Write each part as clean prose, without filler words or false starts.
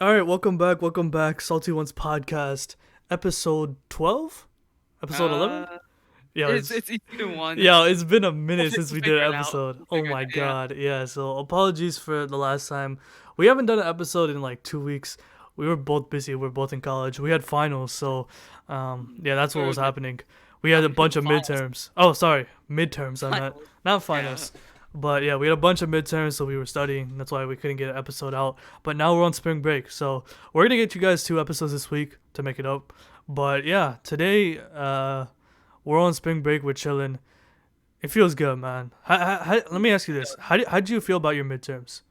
All right, welcome back. Welcome back. Salty Ones podcast, episode 12, episode 11. Uh, Yeah, it's either one. it's been a minute since We'll we did figure an it out. episode. We'll Oh figure it my out. Yeah. god. Yeah, so apologies for the last time. We haven't done an episode in like 2 weeks. We were both busy. We're both in college. We had finals, so yeah, that's what was Dude, happening. We had a bunch of finals. midterms. Oh, sorry, midterms. I meant Finals. not Yeah. finals. But yeah, we had a bunch of midterms, so we were studying. That's why we couldn't get an episode out. But now we're on spring break, so we're gonna get you guys 2 episodes this week to make it up. But yeah, today we're on spring break. We're chilling. It feels good, man. Let me ask you this: how did you feel about your midterms?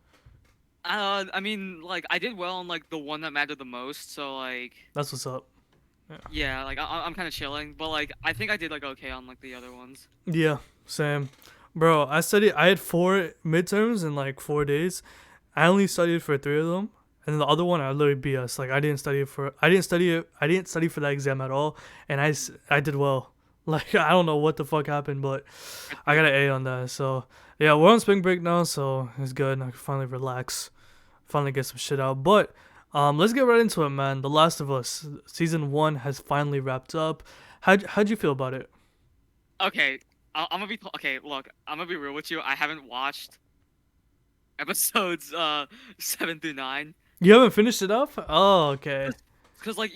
I mean, like I did well on like the one that mattered the most. So like, That's what's up. Yeah, yeah, like I'm kind of chilling. But like, I think I did like okay on like the other ones. yeah, same, bro. I studied. I had 4 midterms in like 4 days. I only studied for 3 of them, and then the other one I literally BS. Like I didn't study it. I didn't study for that exam at all, and I did well. Like I don't know what the fuck happened, but I I got think an A on that. So yeah, we're on spring break now, so it's good. I can finally relax, finally get some shit out. But let's get right into it, man. The Last of Us season 1 has finally wrapped up. How'd you feel about it? okay. I'm gonna be okay. Look, I'm gonna be real with you. I haven't watched episodes 7 through 9. You haven't finished it up? Oh, okay. Cause like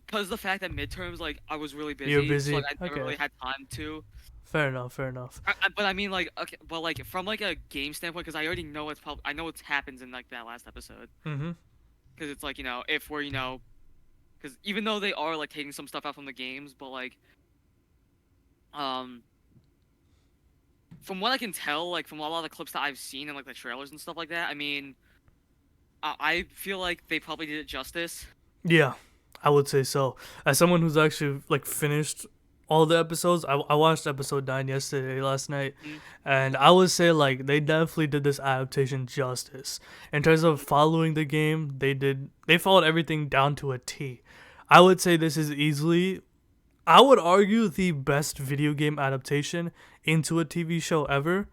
cause the fact that midterms like I was really You're busy, so like busy. I never Okay, really had time to. fair enough. Fair enough. But I mean, like, okay, but like from like a game standpoint, because I already know I know what happens in like that last episode. Mhm. Because it's like if we're because even though they are like taking some stuff out from the games, but like um from what I can tell, like from a lot of the clips that I've seen and like the trailers and stuff like that, I mean, I feel like they probably did it justice. Yeah, I would say so. As someone who's actually like finished all the episodes, I watched episode 9 yesterday, last night, Mm, and I would say like they definitely did this adaptation justice. In terms of following the game, they followed everything down to a T. I would say this is easily, I would argue, the best video game adaptation into a TV show ever.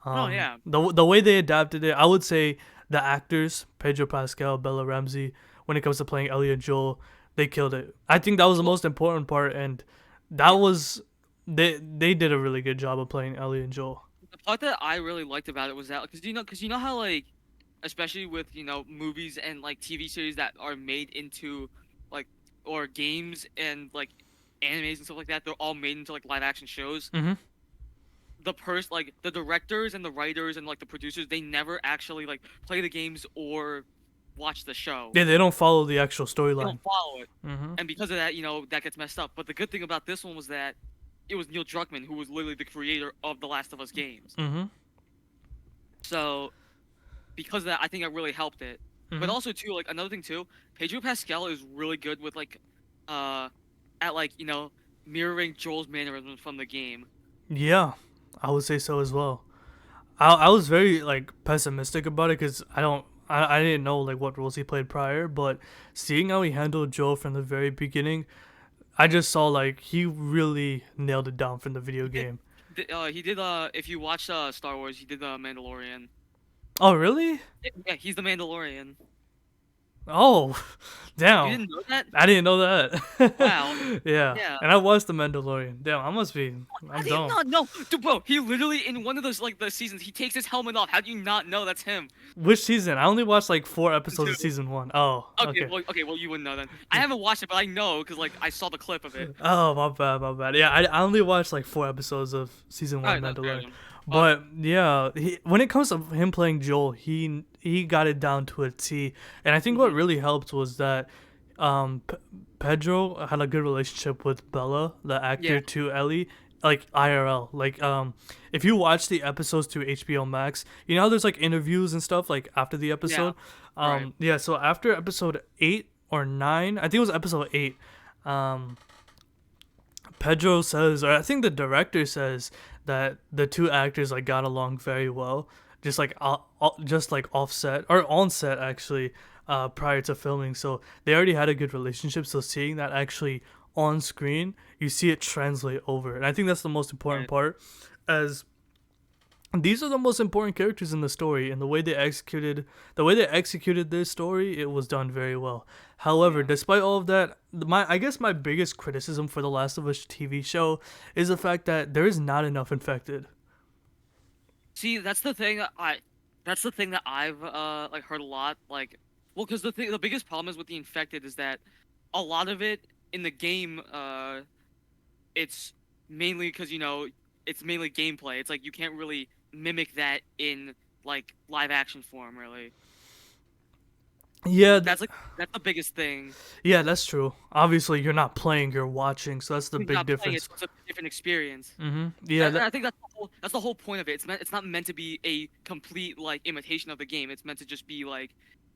oh yeah, The way they adapted it, I would say the actors, Pedro Pascal, Bella Ramsey, when it comes to playing Ellie and Joel, they killed it. I think that was the well, most important part, and that yeah. was they did a really good job of playing Ellie and Joel. The part that I really liked about it was that because you know how like especially with movies and like TV series that are made into like or games and like animes and stuff like that, they're all made into like live action shows. Hmm. Like the directors and the writers and like the producers, they never actually like play the games or watch the show. Yeah, they don't follow the actual They storyline. don't follow it, Hmm. and because of that, that gets messed up. But the good thing about this one was that it was Neil Druckmann who was literally the creator of the Last of Us games. Hmm. So because of that, I think it really helped it. But Hmm. also too, like another thing too, Pedro Pascal is really good with like uh at like mirroring Joel's mannerisms from the game. Yeah, I would say so as well. I was very like pessimistic about it because I didn't know like what roles he played prior, but seeing how he handled Joel from the very beginning, I just saw like he really nailed it down from the video He did game. he did if you watch Star Wars, he did the Mandalorian. Oh really? Yeah, he's the Mandalorian. Oh, You damn! didn't know that? I didn't know Wow. that. Yeah, Yeah. and I watched the Mandalorian. Damn, I must be. How I'm do you dumb. not know? Dude, bro, he literally in one of those like the seasons, he takes his helmet off. How do you not know that's him? Which season? I only watched like 4 episodes of Two. season 1. Oh, okay. Okay, well you wouldn't know then. I haven't watched it, but I know because like I saw the clip of it. Oh, my bad, my bad. Yeah, I only watched like 4 episodes of season All 1 right, that's fair Mandalorian. enough. But But yeah, when it comes to him playing Joel, he got it down to a T. And I think what mhm, really helped was that Pedro had a good relationship with Bella, the yeah, actor, to Ellie, like IRL. Like if you watch the episodes to HBO Max, you know how there's like interviews and stuff like after the yeah, episode. right, Yeah. So after episode 8 or 9, I think it was episode 8. Um, Pedro says, or I think the director says that the two actors like got along very well, just like offset or on set actually, prior to filming. So they already had a good relationship. So seeing that actually on screen, you see it translate over, and I think that's the most important right. part. As these are the most important characters in the story, and the way they executed this story, it was done very well. However, Yeah. despite all of that, I guess my biggest criticism for the Last of Us TV show is the fact that there is not enough infected. See, that's the thing that I've like heard a lot. Like, well, because the biggest problem is with the infected is that a lot of it in the game, it's mainly because it's mainly gameplay. It's like you can't really mimic that in like live action form, really. Yeah, That's the biggest thing. yeah, that's true. Obviously, you're not playing, you're watching, so that's the You're big not playing it, difference. so it's a different experience. Yeah, And I think that's the whole point of it. It's not meant to be a complete like imitation of the game. It's meant to just be like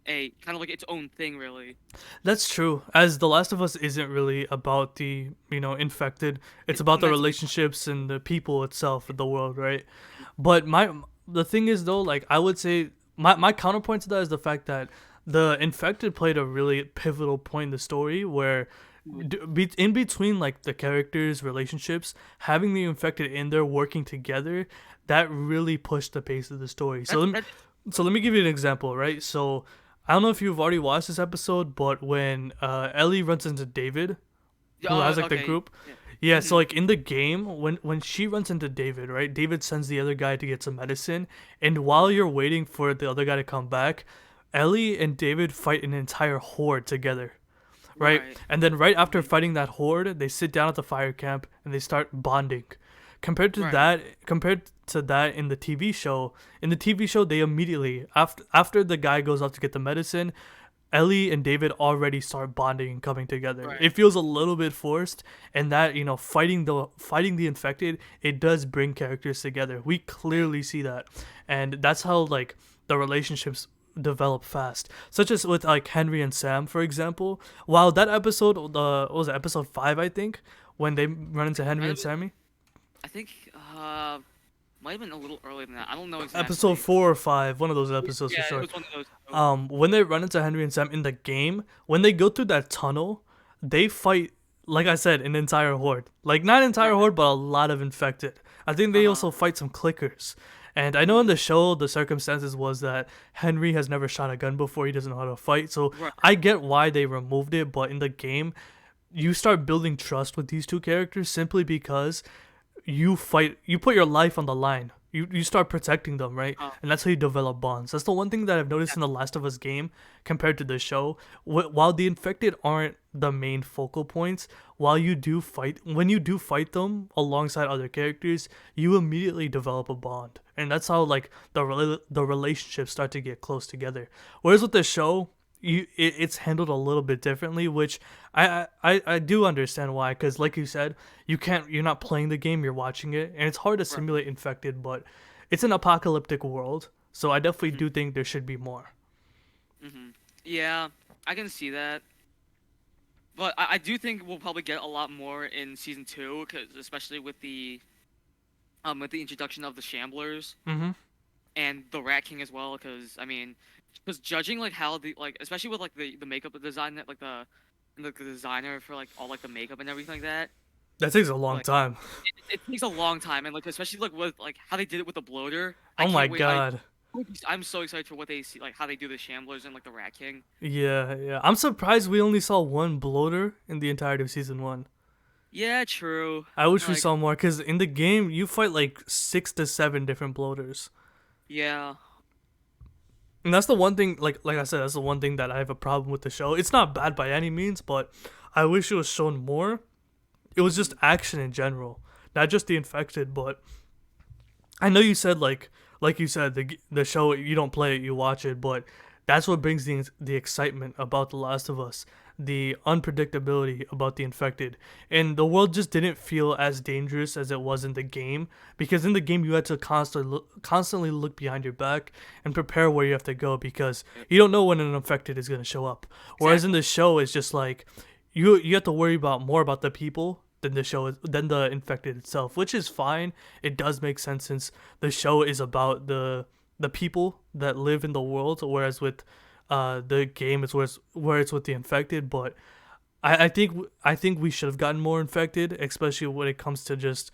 a kind of like its own thing, really. that's true. As The Last of Us isn't really about the, infected. It's It's about not the meant to be. relationships and the people itself of the world, right? But the thing is though, like I would say my counterpoint to that is the fact that the infected played a really pivotal point in the story where in between like the characters' relationships, having the infected in there working together, that really pushed the pace of the story. That's that. So let me give you an example, right? So I don't know if you've already watched this episode, but when Ellie runs into David, who has like the Okay. group, Yeah. yeah. So Mhm. like in the game, when she runs into David, right? David sends the other guy to get some medicine, and while you're waiting for the other guy to come back, Ellie and David fight an entire horde together, right? Right. And then right after Mhm. fighting that horde, they sit down at the fire camp and they start bonding. Right. Compared to that in the TV show they immediately after the guy goes off to get the medicine, Ellie and David already start bonding and coming together. Right. It feels a little bit forced, and that fighting the infected, it does bring characters together. We clearly see that, and that's how like the relationships develop fast, such as with like Henry and Sam, for example. While that episode, what was it, episode 5, I think, when they run into Henry Might and have been, Sammy. I think might have been a little earlier than that. I don't know Episode exactly. 4 or 5, one of those episodes for Yeah, it sure. was one of those two. When they run into Henry and Sam in the game, when they go through that tunnel, they fight, like I said, an entire horde. Like not entire Right. horde, but a lot of infected. I think they Uh-huh. also fight some clickers. And I know in Mhm. the show the circumstances was that Henry has never shot a gun before, he doesn't know how to fight. So Right. I get why they removed it, but in the game, you start building trust with these two characters simply because you put your life on the line. You start protecting them, right? Uh, And that's how you develop bonds. That's the one thing that I've noticed yeah. in the Last of Us game compared to the show. While the infected aren't the main focal points, when you do fight them alongside other characters, you immediately develop a bond, and that's how like the relationships start to get close together. Whereas with the show, it's handled a little bit differently, which I do understand why, because like you said, you're not playing the game, you're watching it, and it's hard to Right. simulate infected, but it's an apocalyptic world, so I definitely Mhm. do think there should be more. Mhm. Yeah, I can see that. But I do think we'll probably get a lot more in season two, cause especially with the introduction of the Shamblers Mm-hmm. and the Rat King as well. Because I mean, because judging like how the like especially with like the makeup design that like the designer for like all like the makeup and everything like that, That takes a long like time. it takes a long time and like especially like with like how they did it with the bloater. I Oh my can't wait. god. I'm so excited for what they see like how they do the Shamblers and like the Rat King. Yeah, yeah. I'm surprised we only saw one bloater in the entirety of season 1. Yeah, true. I wish we Like saw more, because in the game you fight like 6 to 7 different bloaters. yeah. And that's the one thing, like I said, that's the one thing that I have a problem with the show. It's not bad by any means, but I wish it was shown more. It was just action in general, not just the infected. But I know you said like you said, the show, you don't play it, you watch it, but that's what brings the excitement about The Last of Us, the unpredictability about the infected, and the world just didn't feel as dangerous as it was in the game, because in the game you had to constantly look behind your back and prepare where you have to go, because you don't know when an infected is going to show up. Whereas in Exactly. the show, it's just like you have to worry about more about the people than the infected itself, which is fine. It does make sense since the show is about the people that live in the world, whereas with the game is where it's with the infected. But I think we should have gotten more infected, especially when it comes to just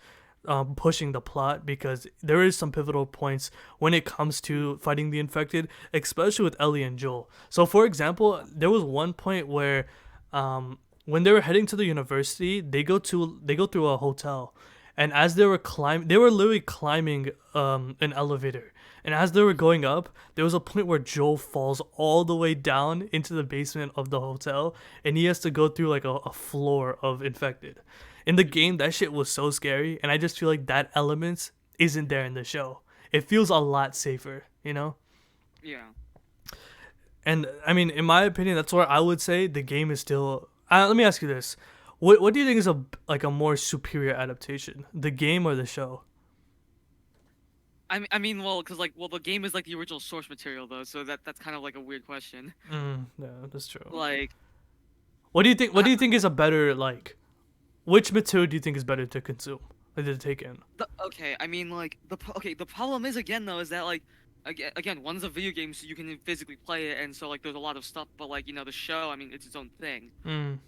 pushing the plot, because there is some pivotal points when it comes to fighting the infected, especially with Ellie and Joel. So, for example, there was one point where, when they were heading to the university, they go through a hotel, and as they were literally climbing an elevator, and as they were going up, there was a point where Joel falls all the way down into the basement of the hotel, and he has to go through like a floor of infected. In the game, that shit was so scary, and I just feel like that element isn't there in the show. It feels a lot safer, you know? Yeah. And I mean, in my opinion, that's where I would say the game is still. Let me ask you this: what do you think is a more superior adaptation, the game or the show? I mean, well, because like, well, the game is like the original source material though, so that's kind of like a weird question. Yeah, that's true. Like, What do you think? What do you think is a better like? Which material do you think is better to consume, or to take in? okay, I mean, like the problem is again though is that like again one's a video game so you can physically play it and so like there's a lot of stuff, but like the show, I mean, it's its own thing. Mm,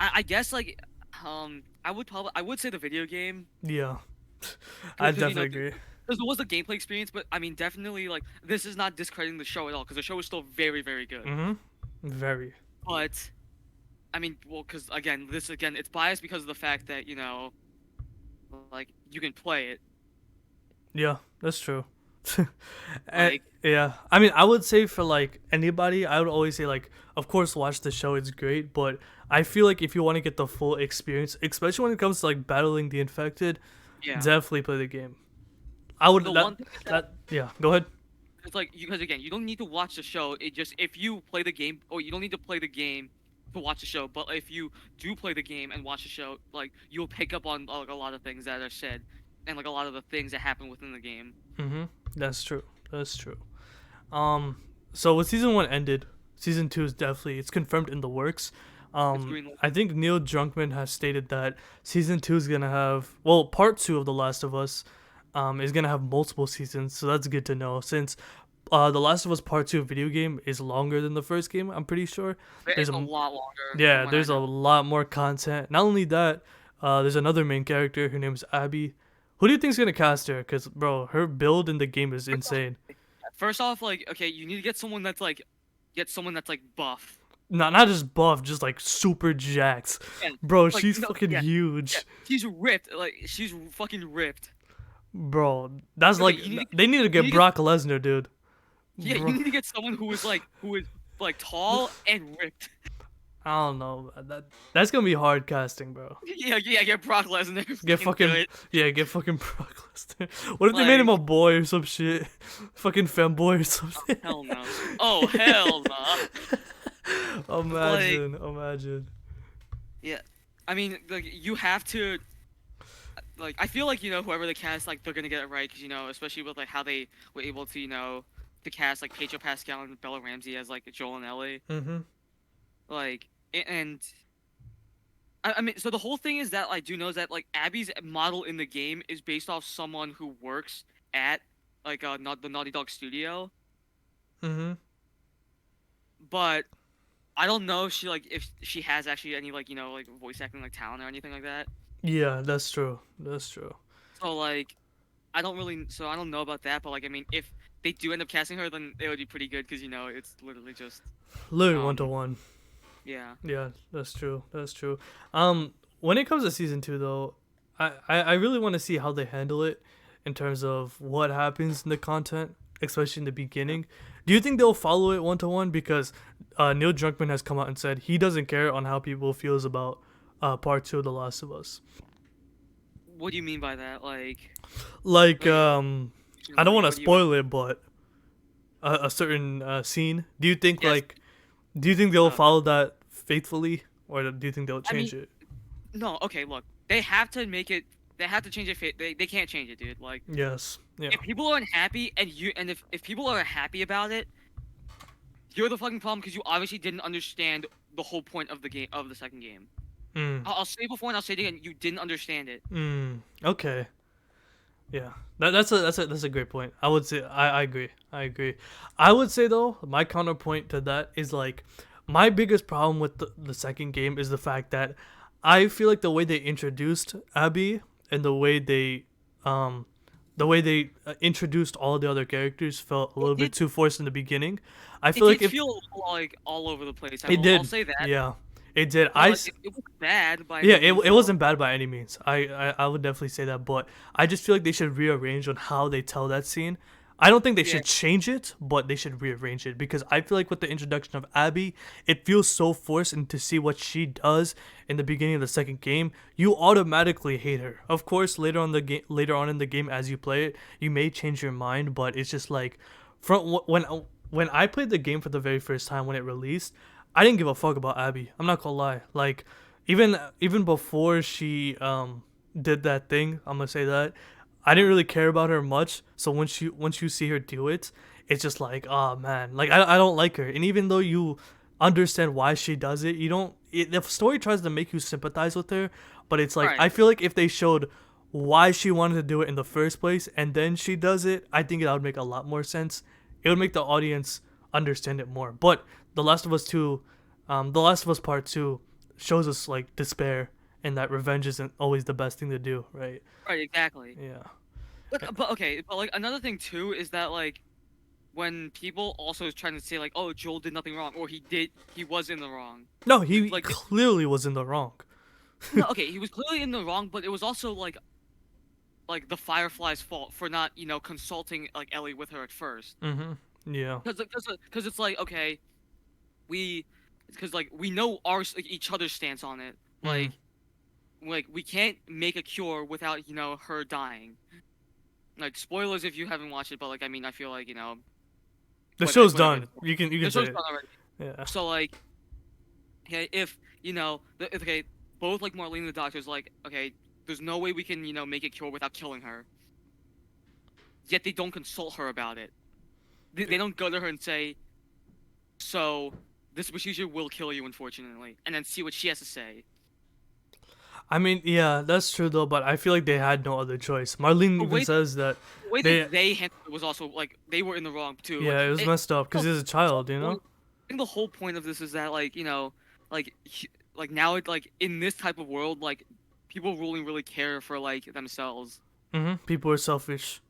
I guess like I would say the video game yeah, I because definitely agree. there was the gameplay experience, but I mean definitely like this is not discrediting the show at all because the show is still very very good. Mm-hmm. Very. But I mean, well, because again, it's biased because of the fact that like you can play it. Yeah, that's true. Like, Yeah, I mean, I would say for like anybody, I would always say like, of course, watch the show. It's great, but I feel like if you want to get the full experience, especially when it comes to like battling the infected, yeah. definitely play the game. I would. The one thing is that Yeah. Go ahead. it's like because again, you don't need to watch the show. It just if you play the game, or you don't need to play the game to watch the show. But if you do play the game and watch the show, like you'll pick up on like a lot of things that are said, and like a lot of the things that happen within the game. Mm-hmm. That's true. That's true. So when season 1 ended, season 2 is definitely, it's confirmed in the works. I think Neil Druckmann has stated that season 2 is gonna have, well, part 2 of The Last of Us, is gonna have multiple seasons. So that's good to know, since The Last of Us Part 2 video game is longer than the first game. I'm pretty sure. It's a lot longer. Yeah, there's a lot more content. Not only that, there's another main character. Her name's Abby. Who do you think's gonna cast her? Cause bro, her build in the game is insane. First off, like, okay, you need to get someone that's like buff. Not just buff, just like super jacked. Yeah, Bro, like, she's fucking huge. Yeah, she's ripped. Like, she's fucking ripped. Bro, that's Okay, like they need to get Brock Lesnar, dude. Yeah, Bro. you need to get someone who is like tall and ripped. I don't know. That's gonna be hard casting, bro. Yeah, get Brock Lesnar. Get fucking get fucking Brock Lesnar. What if they made him a boy or some shit? Fucking femboy or something. Oh, hell no. Oh hell no. Imagine. Yeah, I mean, like you have to. Like, I feel like whoever they cast, like they're gonna get it right, because especially with like how they were able to to cast like Pedro Pascal and Bella Ramsey as like Joel and Ellie. Mm-hmm. Like, and I mean, so the whole thing is that I do know that like Abby's model in the game is based off someone who works at like not the Naughty Dog studio. Mm-hmm. But I don't know if she has actually any like voice acting like talent or anything like that. Yeah, that's true. That's true. So like, I don't know about that. But like, I mean, if they do end up casting her, then it would be pretty good because it's literally just Literally 1-to-1. Yeah. Yeah, that's true. That's true. When it comes to season 2, though, I really want to see how they handle it in terms of what happens in the content, especially in the beginning. Do you think they'll follow it 1-to-1? Because Neil Druckmann has come out and said he doesn't care on how people feels about part 2 of The Last of Us. What do you mean by that? Like I don't want to spoil it, but a certain scene. Do you think do you think they'll follow that faithfully, or do you think they'll change it? No. Okay. Look, they have to make it. They have to change it. They can't change it, dude. Like. Yes. Yeah. If people aren't happy, and if people are happy about it, you're the fucking problem because you obviously didn't understand the whole point of the game of the second game. I'll say it before and I'll say it again. You didn't understand it. Okay. Yeah. That's a great point. I would say I agree. I agree. I would say though, my counterpoint to that is like my biggest problem with the second game is the fact that I feel like the way they introduced Abby and um, the way they introduced all the other characters felt a It little bit did. too forced in the beginning. I It feel like did if feel a little, like all over the place. it I'll did, say that. yeah, it did. But like it wasn't bad by Yeah, any it, means it though. wasn't bad by any means. I would definitely say that, but I just feel like they should rearrange on how they tell that scene. I don't think they Yeah. should change it, but they should rearrange it because I feel like with the introduction of Abby, it feels so forced, and to see what she does in the beginning of the second game, you automatically hate her. Of course, later on in the game as you play it, you may change your mind, but it's just like when I played the game for the very first time when it released, I didn't give a fuck about Abby. I'm not gonna lie. Like even before she did that thing, I'm gonna say that I didn't really care about her much. So once you see her do it, it's just like, oh man, like I don't like her. And even though you understand why she does it, you don't. The story tries to make you sympathize with her, but it's like Right. I feel like if they showed why she wanted to do it in the first place and then she does it, I think that would make a lot more sense. It would make the audience understand it more. But The Last of Us 2, The Last of Us Part 2 shows us like despair and that revenge isn't always the best thing to do, right? Right. Exactly. Yeah. But okay. But like another thing too is that like when people also is trying to say like, oh, Joel did nothing wrong, or he was in the wrong. No, he Like clearly was in the wrong. no, okay, he was clearly in the wrong, but it was also like the Firefly's fault for not consulting like Ellie with her at first. Yeah. Because it's like okay, we because like we know like, each other's stance on it. Mhm. Like we can't make a cure without her dying. Like spoilers if you haven't watched it, but like I mean I feel like The show's whatever. done. You can The say show's it. done already. Yeah. So like okay, if okay, both like Marlene and the doctor's like okay, there's no way we can make a cure without killing her. Yet they don't consult her about it. They don't go to her and say, so this procedure will kill you unfortunately, and then see what she has to say. I mean, yeah, that's true though, but I feel like they had no other choice. Marlene The even way says that the way they that they handled it was also like they were in the wrong too. Like yeah, it was messed up because no, he's a child, you know? I think the whole point of this is that like like like now it like in this type of world like people really care for like themselves. People are selfish,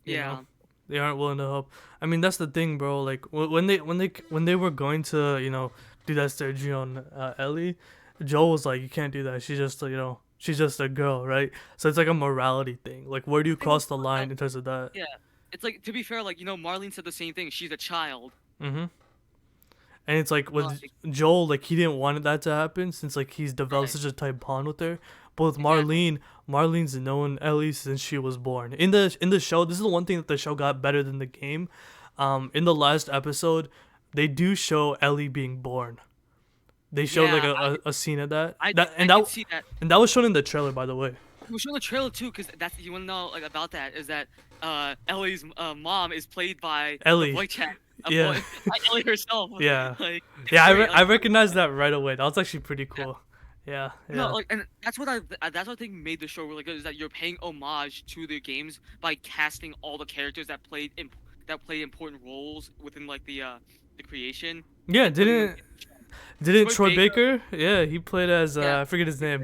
you know? Yeah. They aren't willing to help. I mean, that's the thing, bro. Like when they were going to, do that surgery on Ellie, Joel was like, "You can't do that. She's just, she's just a girl, right?" So it's like a morality thing. Like, where do you I think cross the line in terms of that? yeah. It's like to be fair, like Marlene said the same thing. She's a child. Mm-hmm. And it's like with Like, Joel, like he didn't want that to happen since like he's developed right. such a tight bond with her. But with Exactly. Marlene's known Ellie since she was born. In the show, this is the one thing that the show got better than the game. In the last episode, they do show Ellie being born. They showed like Yeah, a scene of that. I did see that. And that was shown in the trailer, by the way. We showed the trailer too, because that's you want to know like about that is that Ellie's mom is played by the Ellie. voice chat Yeah. by Ellie herself. Yeah. Like it's Yeah, great. I recognized that right away. That was actually pretty Yeah. cool. Yeah, No, yeah. like, and that's what I think made the show really good is that you're paying homage to the games by casting all the characters that played important roles within like the creation Yeah, and putting them in the show. didn't Troy Troy Baker, Baker? Yeah, he played as yeah, I forget his he name.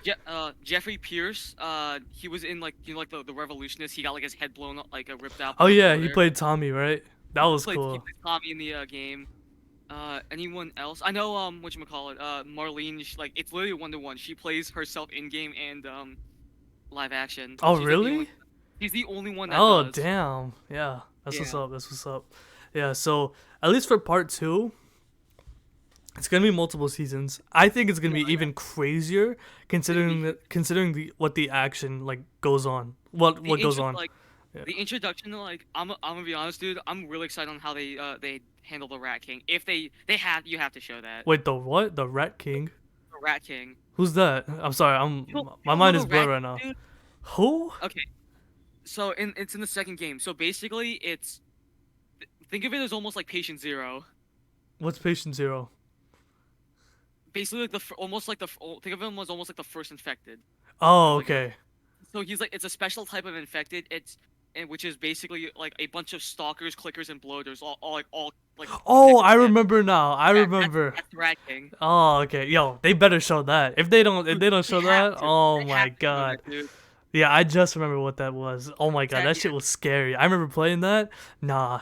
played Jeffrey Pierce. He was in like like the Revolutionist. He got like his head blown up, like ripped out Oh by like yeah, he Blair. played Tommy, right? That was He cool. played Tommy in the game. Anyone else? I know whatchamacallit, Marlene. Like it's literally 1-to-1. She plays herself in game and live action. Oh She's like the really? only. She's the only one that Oh does. damn. Yeah, that's what's Yeah. up. That's what's up. Yeah, so at least for part two, it's gonna be multiple seasons. I think it's gonna Yeah, be even crazier it's gonna be considering the what the action like goes on. What goes on. like Yeah. the introduction. Like I'm gonna be honest, dude. I'm really excited on how they handle the Rat King. If they have you have to show that Wait, the what? The Rat King? the Rat King. Who's that? I'm sorry. You My don't know mind the is blurred Rat right now. King, dude? Who? Okay, so it's in the second game. So basically, think of it as almost like Patient Zero. What's Patient Zero? Basically, like almost like think of him as almost like the first infected. Oh, Like okay. so he's like it's a special type of infected. It's and which is basically like a bunch of stalkers, clickers, and bloaters, all like Oh, connected I together. remember now. I Yeah, remember. that's Rat King. Oh, okay. Yo, they better show that. If Dude, they don't they show have that, to. oh They my have to show god. that, dude. Yeah, I just remember what that was. Oh my god, that Yeah. shit was scary. I remember playing that. Nah.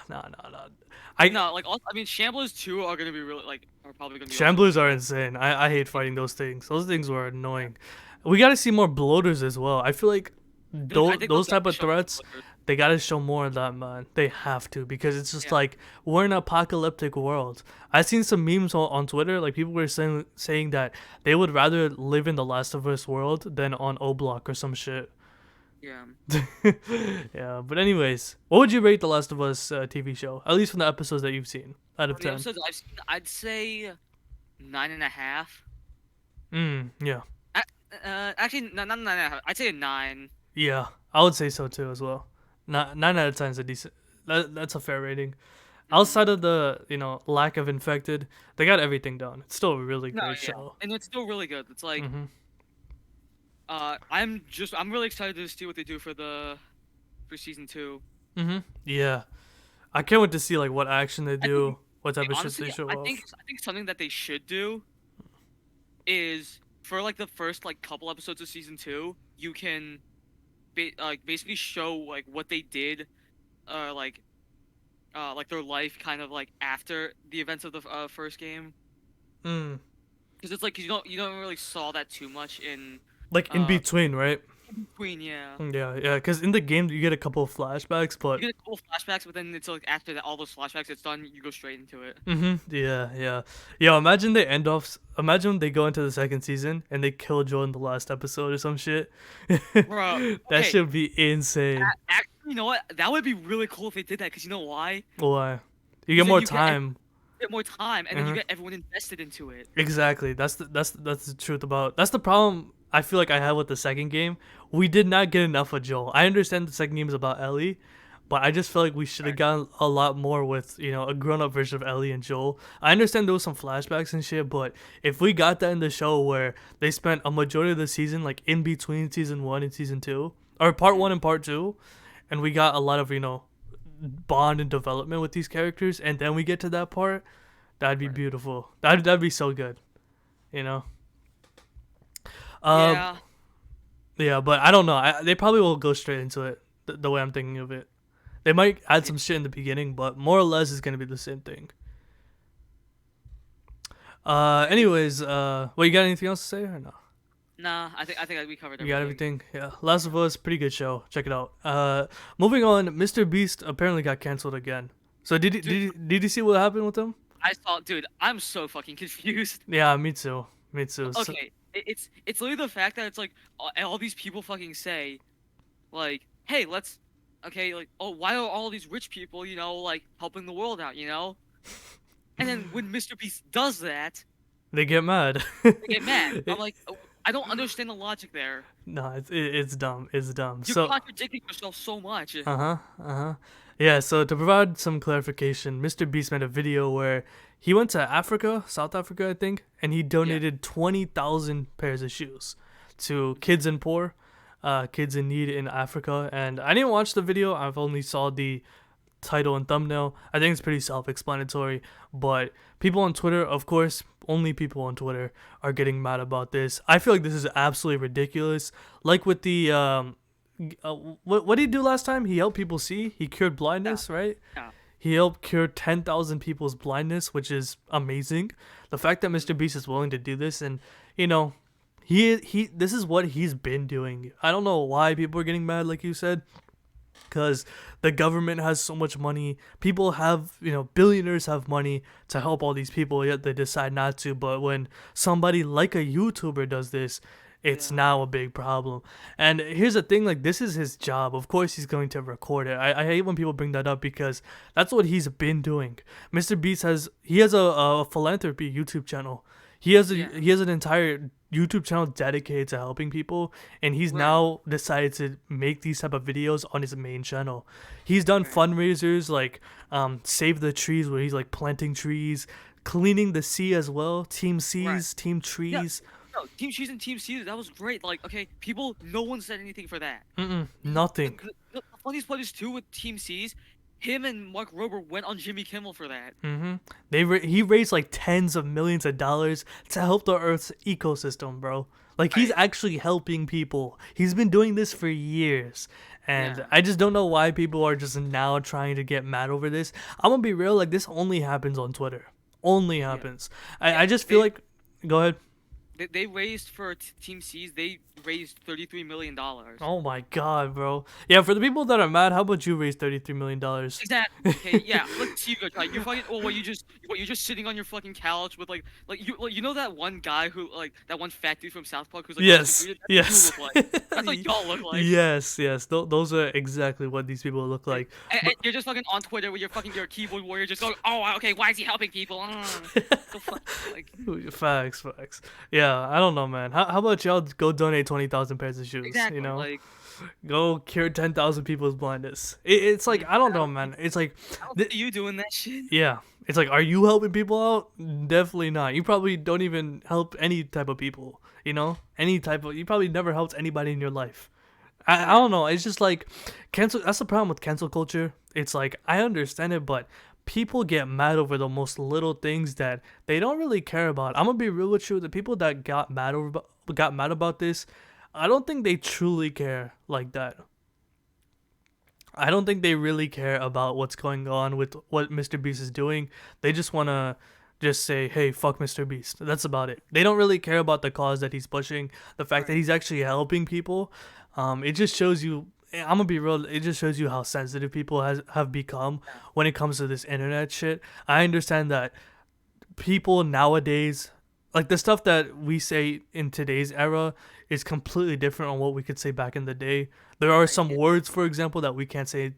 I No, like also, I mean, Shamblers 2 are gonna be really like are probably gonna be also really Shamblers are cool. insane. I hate fighting those things. Those things were annoying. We gotta see more bloaters as well. I feel like Dude, I think they'll those type definitely of show more threats, clickers. they gotta show more of that, man. They have to because it's just Yeah. like we're in an apocalyptic world. I seen some memes on Twitter, like people were saying that they would rather live in the Last of Us world than on O Block or some shit. Yeah. Yeah, but anyways, what would you rate the Last of Us TV show? At least from the episodes that you've seen, out of From the 10. episodes I've seen, I'd say 9.5. Yeah. Actually, not 9.5. I'd say a 9. Yeah, I would say so too as well. 9 out of 10 is a decent. That's a fair rating. Mm-hmm. Outside of the lack of infected, they got everything done. It's still a really No, great yeah, show. and it's still really good. It's like Mhm. I'm really excited to see what they do for season 2. Mhm. Yeah, I can't wait to see like what action they I think do, what type of shit they honestly, show off. I think something that they should do is for like the first like couple episodes of season 2, you can basically show like what they did, uh like their life kind of like after the events of the first game, Mm. because it's like you don't really saw that too much in Like in uh between, right? between, yeah. Yeah. Because in the game you get a couple of flashbacks, You but get a couple flashbacks, but then it's like after that all those flashbacks it's done, you go straight into it. yeah. Yo, imagine they end off. Imagine they go into the second season and they kill Joel in the last episode or some shit. Bro, That okay, should be insane. actually, you know what? That would be really cool if they did that, because you know why? Why? You get Because then more you time. get more time, and then you Mhm. get everyone invested into it. Exactly. That's the truth about. That's the problem. I feel like I had with the second game. We did not get enough of Joel. I understand the second game is about Ellie, but I just feel like we should have Right. gotten a lot more with a grown up version of Ellie and Joel. I understand there was some flashbacks and shit, but if we got that in the show where they spent a majority of the season like in between season 1 and season 2, or part 1 and part 2, and we got a lot of bond and development with these characters, and then we get to that part, that'd be Right. beautiful. That'd be so good, you know. Uh, Yeah. yeah, but I don't know. They probably will go straight into it the way I'm thinking of it. They might add some shit in the beginning, but more or less it's gonna be the same thing. Anyways, what you got anything else to say or no? Nah, I think we covered You got everything. everything? Yeah. Last of Us, pretty good show. Check it out. Moving on, Mr. Beast apparently got canceled again. So did you see what happened with him? I saw, dude. I'm so fucking confused. Yeah, me too. Me too. So, Okay, it's literally the fact that it's like all these people fucking say, like, hey, let's, okay, like, oh, why are all these rich people, like helping the world out, And then when Mr. Beast does that, they get mad. they get mad. I'm like, oh, I don't understand the logic there. No, it's dumb. It's dumb. You're So, contradicting yourself so much. uh-huh. Yeah, so to provide some clarification, Mr. Beast made a video where he went to Africa, South Africa, I think, and he donated 20,000 pairs of shoes to kids in poor, kids in need in Africa. And I didn't watch the video. I've only saw the title and thumbnail. I think it's pretty self-explanatory, but people on Twitter, of course, only people on Twitter are getting mad about this. I feel like this is absolutely ridiculous. Like with the what did he do last time? He helped people see. He cured blindness, right? Yeah. He helped cure 10,000 people's blindness, which is amazing. The fact that Mr. Beast is willing to do this, and he this is what he's been doing. I don't know why people are getting mad, like you said, because the government has so much money. People have, billionaires have money to help all these people, yet they decide not to. But when somebody like a YouTuber does this, it's Yeah. now a big problem. And here's the thing, like, this is his job. Of course he's going to record it. I hate when people bring that up because that's what he's been doing. Mr. Beast has a philanthropy YouTube channel. He has Yeah. an entire YouTube channel dedicated to helping people, and he's Right. now decided to make these type of videos on his main channel. He's done Right. fundraisers like Save the Trees, where he's like planting trees, cleaning the sea as well. Team Seas, Right. Team Yeah. Trees. No, Team Cheese and Team Caesar, that was great. Like, okay, people, no one said anything for that. The, Nothing. the funniest part is too with Team C's, him and Mark Rober went on Jimmy Kimmel for that. He raised like tens of millions of dollars to help the Earth's ecosystem, bro. Like he's Right. actually helping people. He's been doing this for years. And Yeah. I just don't know why people are just now trying to get mad over this. I'm gonna be real, like this only happens on Twitter. Only happens. I just feel like go ahead. They raised for Team C's. They raised $33 million. Oh my god, bro. Yeah, for the people that are mad, how about you raise $33 million? Exactly. Okay, yeah. Let's see you go. Like, you fucking. Oh, you're just sitting on your fucking couch with you know that one guy who that one fat dude from South Park who's like, Yes, that's yes. what you look like. That's what y'all look like. Yes. Those are exactly what these people look like. And you're just fucking on Twitter with your keyboard warrior just going, oh, okay, why is he helping people? Like, Facts. Yeah, I don't know, man. How about y'all go donate 20,000 pairs of shoes? exactly. You know, Like, go cure 10,000 people's blindness. It's like I don't know, man. It's like, I don't see you doing that shit. yeah. It's like, are you helping people out? Definitely not. You probably don't even help any type of people. You know, you probably never helped anybody in your life. I don't know. It's just like cancel. That's the problem with cancel culture. It's like I understand it, but people get mad over the most little things that they don't really care about. I'm gonna be real with you. The people that got mad about this, I don't think they truly care like that. I don't think they really care about what's going on with what Mr. Beast is doing. They just wanna just say, "Hey, fuck Mr. Beast." That's about it. They don't really care about the cause that he's pushing, the fact that he's actually helping people. It just shows you. I'm gonna be real. It just shows you how sensitive people have become when it comes to this internet shit. I understand that people nowadays, like the stuff that we say in today's era, is completely different on what we could say back in the day. There are some words, for example, that we can't say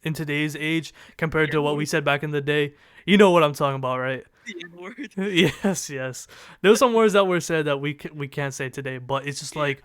in today's age compared to what we said back in the day. You know what I'm talking about, right? The N-word. Yes. There's some words that were said that we can't say today, but it's just like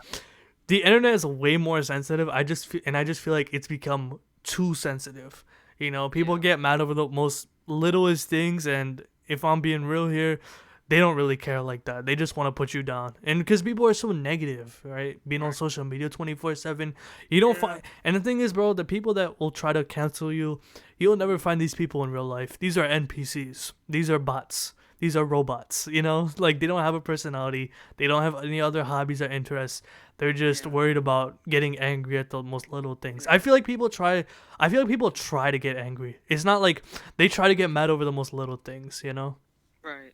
the internet is way more sensitive. I just feel like it's become too sensitive. You know, people get mad over the most littlest things, and if I'm being real here, they don't really care like that. They just want to put you down, and because people are so negative, right? Being on social media 24/7, you don't find. And the thing is, bro, the people that will try to cancel you, you'll never find these people in real life. These are NPCs. These are bots. These are robots. You know, like they don't have a personality. They don't have any other hobbies or interests. They're just worried about getting angry at the most little things. I feel like people try to get angry. It's not like they try to get mad over the most little things. You know. Right.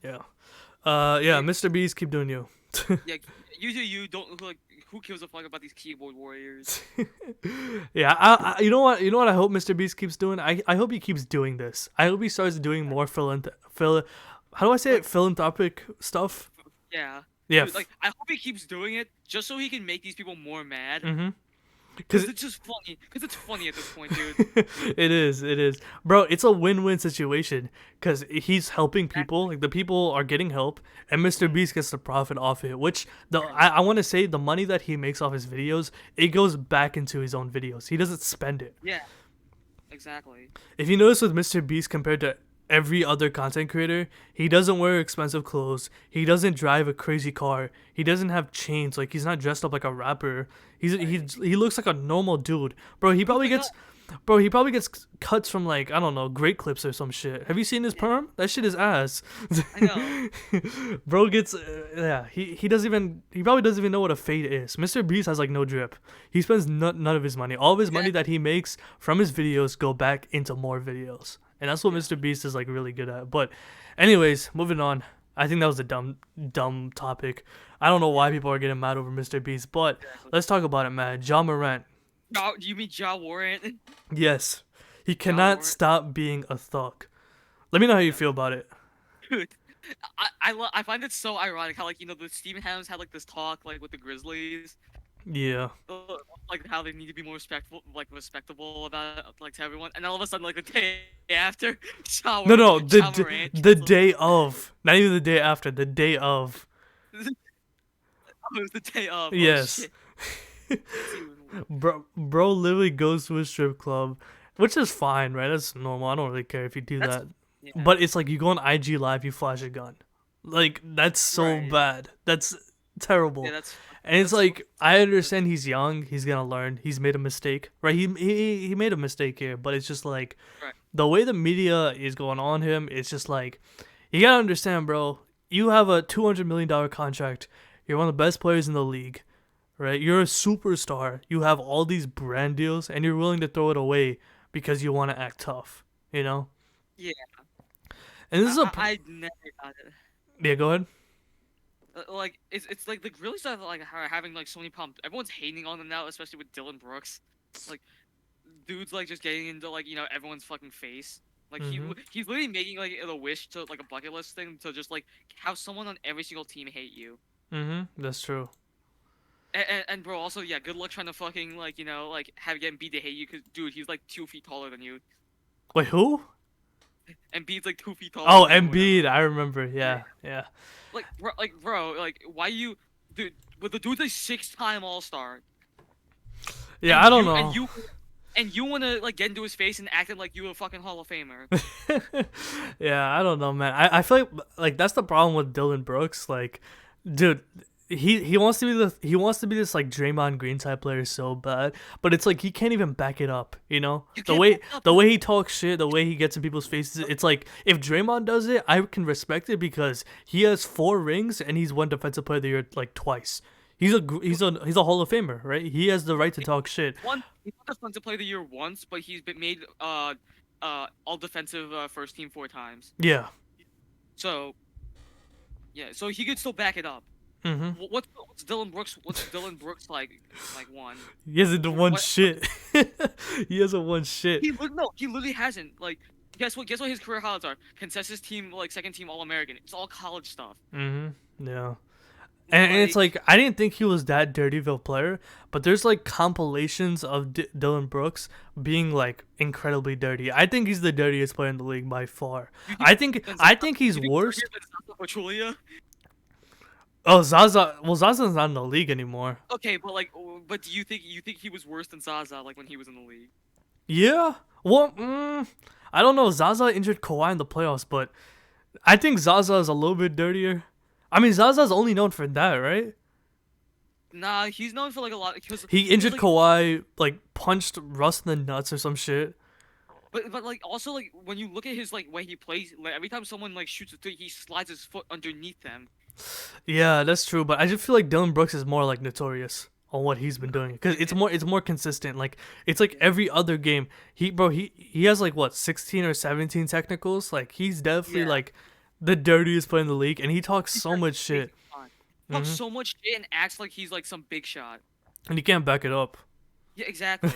Yeah. Mr. Beast, keep doing you. Yeah, you do you. Don't like. Who gives a fuck about these keyboard warriors? Yeah, you know what? I hope Mr. Beast keeps doing. I hope he keeps doing this. I hope he starts doing more how do I say it? Philanthropic stuff. Yeah. Yeah. Dude, like, I hope he keeps doing it just so he can make these people more mad. Mhm. Because it's just funny. Because it's funny at this point, dude. It is, bro. It's a win-win situation because he's helping people. Like the people are getting help, and Mr. Beast gets the profit off it. Which I want to say the money that he makes off his videos, it goes back into his own videos. He doesn't spend it. Yeah. Exactly. If you notice with Mr. Beast compared to every other content creator, he doesn't wear expensive clothes. He doesn't drive a crazy car. He doesn't have chains. Like he's not dressed up like a rapper. He looks like a normal dude. Bro, he probably gets cuts from like, I don't know, Great Clips or some shit. Have you seen his perm? That shit is ass. I know. Bro gets he probably doesn't even know what a fade is. Mr. Beast has like no drip. He spends none of his money. All of his money that he makes from his videos go back into more videos. And that's what Mr. Beast is like really good at. But anyways, moving on. I think that was a dumb topic. I don't know why people are getting mad over Mr. Beast, but let's talk about it, man. Ja Morant. Oh, you mean Ja Warrant? Yes. He cannot stop being a thug. Let me know how you feel about it. Dude, I find it so ironic how, like, you know, the Steven Adams had like this talk like with the Grizzlies. Yeah. Like how they need to be more respectable about like to everyone, and all of a sudden, like the day after, No, the day of, not even the day after, the day of. Oh, it was the day of. Yes. Oh, bro literally goes to a strip club, which is fine, right? That's normal. I don't really care if you do that. Yeah. But it's like you go on IG Live, you flash a gun. Like that's so Right. bad. That's Yeah, terrible. that's And it's that's so like I understand he's young, he's gonna learn, he's made a mistake, right? He made a mistake here, but it's just like right. the way the media is going on him. It's just like you gotta understand, bro. You have a $200 million contract. You're one of the best players in the league, right? You're a superstar. You have all these brand deals, and you're willing to throw it away because you want to act tough, you know. Yeah, And this is a I never got it. yeah. Go ahead. Like it's like the Grizzlies are like having like so many problems. Everyone's hating on them now, especially with Dylan Brooks. Like dude's like just getting into like everyone's fucking face. Like Mhm. he's literally making like a wish to like a bucket list thing to just like have someone on every single team hate you. Mhm. That's true. And bro, also yeah, good luck trying to fucking like like have get Embiid to hate you because dude, he's like 2 feet taller than you. Wait, who? Embiid's like 2 feet taller Oh, than you or whatever. Embiid. I remember. Yeah. Yeah. Yeah. Bro, like why you, dude? But the dude's a 6-time All-Star, Yeah. I don't and know. you wanna like get into his face and acting like you a fucking Hall of Famer. Yeah, I don't know, man. I feel like that's the problem with Dylan Brooks. Like, dude, he wants to be this like Draymond Green type player so bad, but it's like he can't even back it up. You know, You the can't way back up. the way he talks shit, the way he gets in people's faces. It's like if Draymond does it, I can respect it because he has 4 rings and he's won Defensive Player of the Year like twice. He's a Hall of Famer, right? He has the right to talk shit. He's won Defensive Player of the Year once, but he's been made all defensive first team 4 times. Yeah. So yeah, so he could still back it up. Mhm. What's Dylan Brooks? What's Dylan Brooks like one? He hasn't done one What? shit. He hasn't won shit. He literally hasn't. Like, guess what? Guess what his career highlights are? Consensus team, like second team All American. It's all college stuff. Yeah. And it's like I didn't think he was that dirty of a player, but there's like compilations of Dylan Brooks being like incredibly dirty. I think he's the dirtiest player in the league by far. I think he's worse. Pachulia? Oh, Zaza. Well, Zaza's not in the league anymore. Okay, but do you think he was worse than Zaza like when he was in the league? Yeah. Well, I don't know. Zaza injured Kawhi in the playoffs, but I think Zaza is a little bit dirtier. I mean, Zaza's only known for that, right? Nah, he's known for like a lot because He injured like, Kawhi, like punched Russ in the nuts or some shit. but like also like when you look at his like way he plays, like every time someone like shoots a three, he slides his foot underneath them. Yeah, that's true, but I just feel like Dylan Brooks is more like notorious on what he's been doing because it's more consistent. Like it's like every other game, he has like what 16 or 17 technicals. Like he's definitely Yeah. like the dirtiest player in the league, and he talks He's so got much shit, big fun. Talks so much shit and acts like he's like some big shot. and he can't back it up. Yeah, exactly.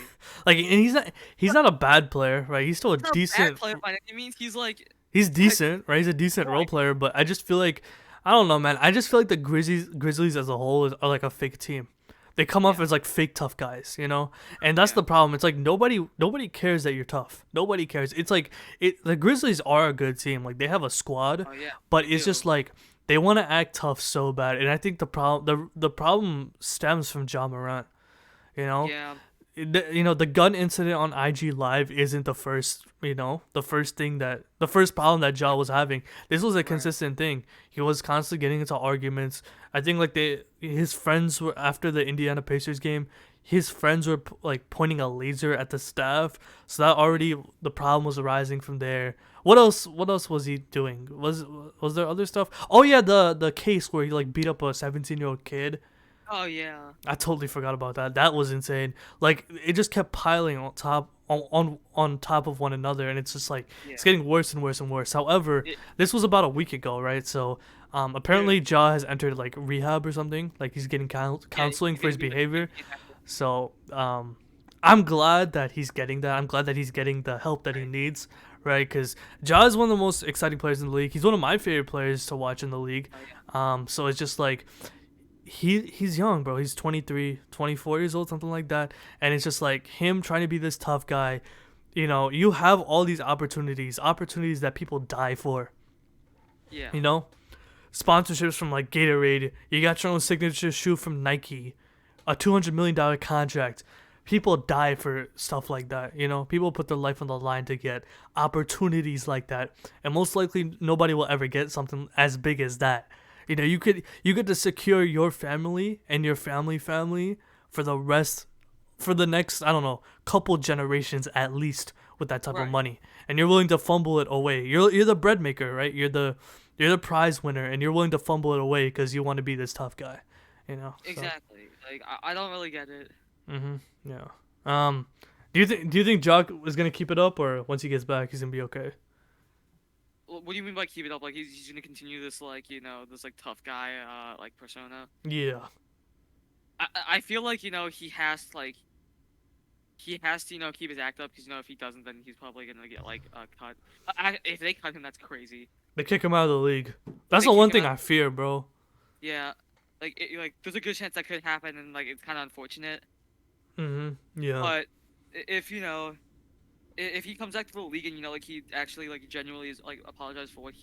Like, and he's not a bad player, right? He's still a He's not a decent. bad player by any means. He's like He's decent, right? He's a decent role right. player, but I just feel like I don't know, man. I just feel like the Grizzlies as a whole are like a fake team. They come off as like fake tough guys, you know, and that's Yeah. the problem. It's like nobody cares that you're tough. Nobody cares. It's like the Grizzlies are a good team. Like they have a squad, Oh yeah. but they it's do. just like they want to act tough so bad, and I think the problem stems from Ja Morant. You know, Yeah. the gun incident on IG Live isn't the first the first problem that Ja was having. This was a consistent thing. He was constantly getting into arguments. I think like his friends were after the Indiana Pacers game. His friends were like pointing a laser at the staff, so that already the problem was arising from there. What else? What else was he doing? Was there other stuff? Oh yeah, the case where he like beat up a 17-year-old kid. Oh yeah. I totally forgot about that. That was insane. Like it just kept piling on top of one another, and it's just like it's getting worse and worse and worse. However, this was about a week ago, right? So apparently Ja has entered like rehab or something. Like he's getting counseling for his behavior. So I'm glad that he's getting that. I'm glad that he's getting the help that he needs, right? Because Ja is one of the most exciting players in the league. He's one of my favorite players to watch in the league. So it's just like he's young, bro. He's 23, 24 years old, something like that. And it's just like him trying to be this tough guy. You know, you have all these opportunities that people die for. Yeah. You know, sponsorships from like Gatorade. You got your own signature shoe from Nike, a $200 million contract, people die for stuff like that. You know, people put their life on the line to get opportunities like that, and most likely nobody will ever get something as big as that. You know, you get to secure your family and your family for the rest, for the next, I don't know, couple generations at least, with that type of Right. money, and you're willing to fumble it away. You're the bread maker, right? You're the prize winner, and you're willing to fumble it away because you want to be this tough guy. You know. So. Exactly. Like I don't really get it. Yeah. Um. Do you think Jock is gonna keep it up, or once he gets back, he's gonna be okay? What do you mean by keep it up? Like he's gonna continue this like this like tough guy like persona. Yeah. I feel like he has to keep his act up because if he doesn't then he's probably gonna get like cut. If they cut him that's crazy. They kick him out of the league. That's They the kick one him thing out. I fear, bro. Yeah, like there's a good chance that could happen and like it's kind of unfortunate. Yeah. But if if he comes back to the league and like he actually like genuinely is like apologize for what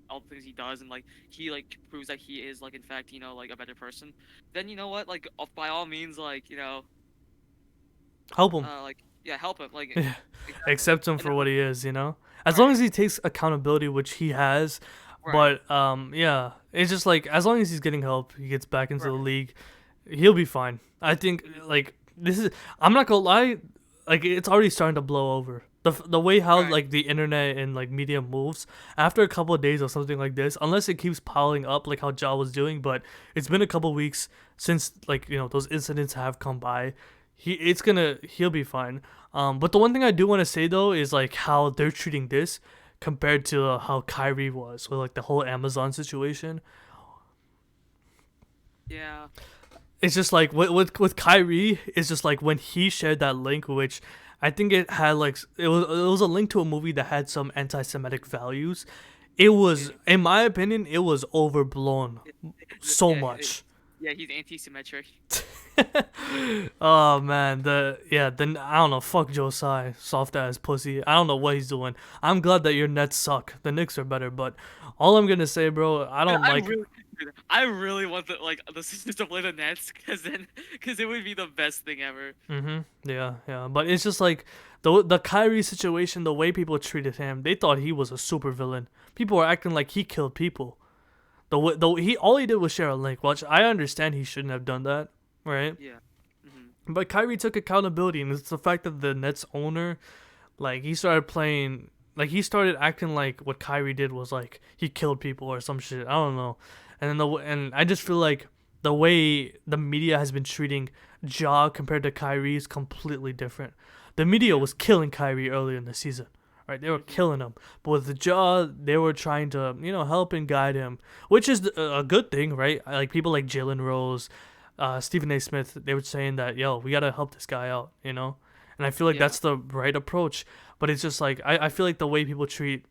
all the things he does and like he like proves that he is like in fact like a better person, then you know what like by all means like Help him. like yeah help him like exactly Accept him and for what he is. You know. As long right as he takes accountability, which he has. right But yeah, it's just like as long as he's getting help, he gets back into the right league, he'll be fine. I think like this is. I'm not gonna lie, like it's already starting to blow over. The way how right like the internet and like media moves after a couple of days of something like this, unless it keeps piling up like how Ja was doing. But it's been a couple of weeks since like those incidents have come by. He'll be fine. But the one thing I do want to say though is like how they're treating this compared to how Kyrie was with like the whole Amazon situation. yeah It's just like with Kyrie, it's just like when he shared that link, which I think it had like it was a link to a movie that had some anti-Semitic values. It yeah was, in my opinion, it was overblown so yeah much. yeah he's anti-symmetric. Oh man, then I don't know. Fuck Josiah, soft ass pussy. I don't know what he's doing. I'm glad that your Nets suck. The Knicks are better, but all I'm gonna say, bro, I Dude, don't like. I really want the Sixers to play the Nets because it would be the best thing ever. Yeah, yeah. But it's just like the Kyrie situation, the way people treated him, they thought he was a super villain. People were acting like he killed people. He all he did was share a link, which I understand he shouldn't have done that, right? Yeah. hmm But Kyrie took accountability, and it's the fact that the Nets owner, like, he started playing, like, he started acting like what Kyrie did was like he killed people or some shit. I don't know. And I just feel like the way the media has been treating Ja compared to Kyrie is completely different. The media Yeah. was killing Kyrie earlier in the season, right? They were hmm killing him, but with Ja, they were trying to help and guide him, which is a good thing, right? Like people like Jalen Rose, Stephen A. Smith, they were saying that we gotta help this guy out, and I feel like Yeah. that's the right approach. But it's just like I feel like the way people treat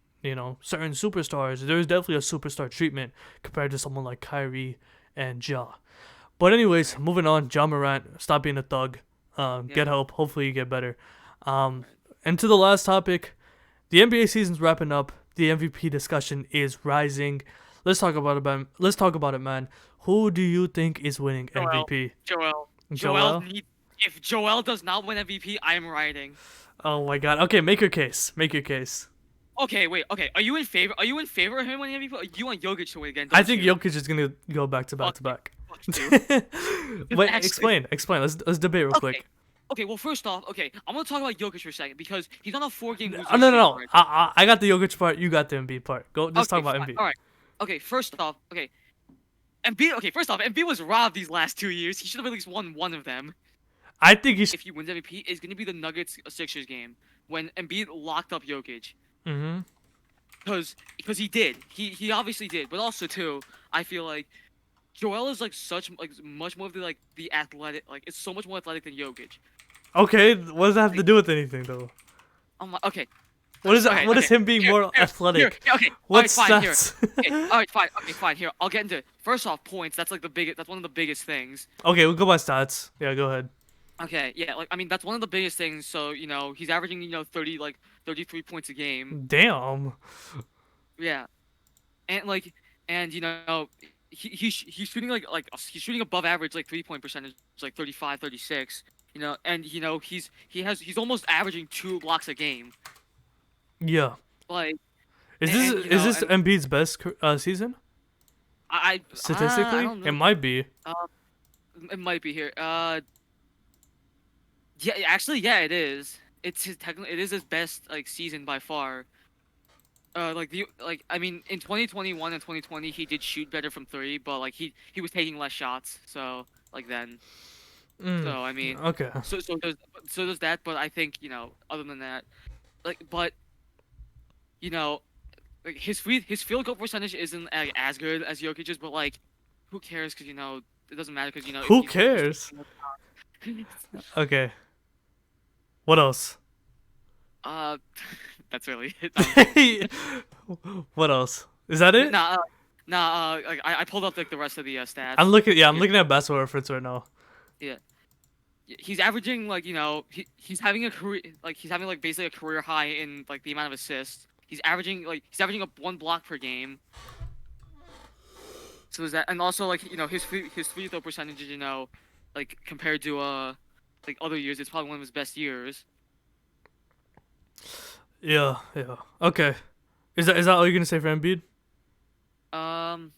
certain superstars, there's definitely a superstar treatment compared to someone like Kyrie and Ja. But anyways, Right. moving on. Ja Morant, stop being a thug. Get Yeah. help. Hopefully you get better. Um, Right. and to the last topic, the NBA season's wrapping up. The MVP discussion is rising. Let's talk about it, man. Let's talk about it, man. Who do you think is winning Joel. MVP? Joel Joel? needs. If Joel does not win MVP, I am rioting. Oh my God. Okay, make your case. Make your case. Okay, wait. Okay, are you in favor? Are you in favor of him winning MVP? Or you want Jokic to win again? I Don't think you? Jokic is gonna go back to back Fuck to you. back. Fuck you. 'Cause Wait, actually, explain. Let's debate real okay. quick. Okay, well, first off, okay, I'm gonna talk about Jokic for a second because he's on a 4-game Oh, losing no, no, streak no. right I got the Jokic part. You got the Embiid part. Go. now. Just talk Okay, about fine. Embiid. All right. Okay, first off, okay, Embiid. Okay, first off, Embiid was robbed these last 2 years. He should have at least won one of them. I think he's. If he wins MVP, it's gonna be the Nuggets Sixers game when Embiid locked up Jokic. Mm-hmm. Because he did. He obviously did. But also too, I feel like Joel is like much more of the athletic it's so much more athletic than Jokic. Okay. What does that have to Like, do with anything, though? I'm like, okay. What is that? Okay, What okay. is him being Here, more here, athletic? Here, okay. What Alright, fine, here. stats? Okay, alright, fine. Okay, fine. Here, I'll get into it. First off, points. That's like the biggest. That's one of the biggest things. Okay, we'll go by stats. Yeah, go ahead. Okay, yeah. Like I mean, that's one of the biggest things. So he's averaging 33 points a game. Damn. Yeah, and he's shooting he's shooting above average 3-point percentage 35, 36. And he's almost averaging 2 blocks a game. Yeah. Like, Is this and is this Embiid's best season I statistically? don't It know. might be. It might be here. Yeah, actually, yeah, it is. It is his best like season by far. I mean, in 2021 and 2020, he did shoot better from three, but like he was taking less shots. So like then, Mm, so I mean, okay. so there's that. But I think other than that, but you know, like his field goal percentage isn't as good as Jokic's, but like, who cares? Because it doesn't matter because if Who he's cares? taking Okay. What else? uh, that's really it. What else? Is that it? Like, I pulled up like the rest of the I'm stats. looking. Yeah, I'm Here. looking at basketball reference right now. Yeah. He's averaging like he's having a career he's having like basically a career high in like the amount of assists. He's averaging up 1 block per game. So is that, and also like his free throw percentage, like compared to like other years, it's probably one of his best years. Yeah, yeah. Okay. Is that all you're gonna say for Embiid? Um,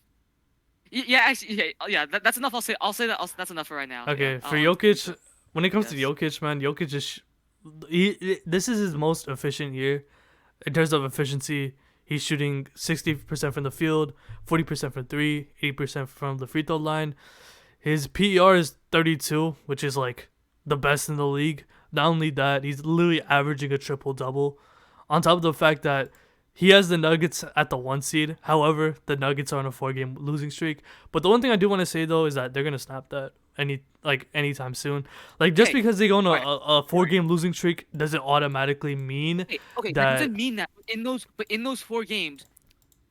yeah, actually, yeah. That's enough. That's enough for right now. Yeah. Okay, for Jokic, when it comes to Yes. Jokic, man, Jokic is this is his most efficient year in terms of efficiency. He's shooting 60% from the field, 40% from three, 80% from the free throw line. His PER is 32, which is like the best in the league. Not only that, he's literally averaging a triple double. On top of the fact that he has the Nuggets at the 1 seed. However, the Nuggets are on a 4-game losing streak. But the one thing I do want to say though is that they're gonna snap that anytime soon. Like just Hey, because they go on alright, a 4-game losing streak doesn't automatically mean okay. That that. doesn't mean that in those 4 games,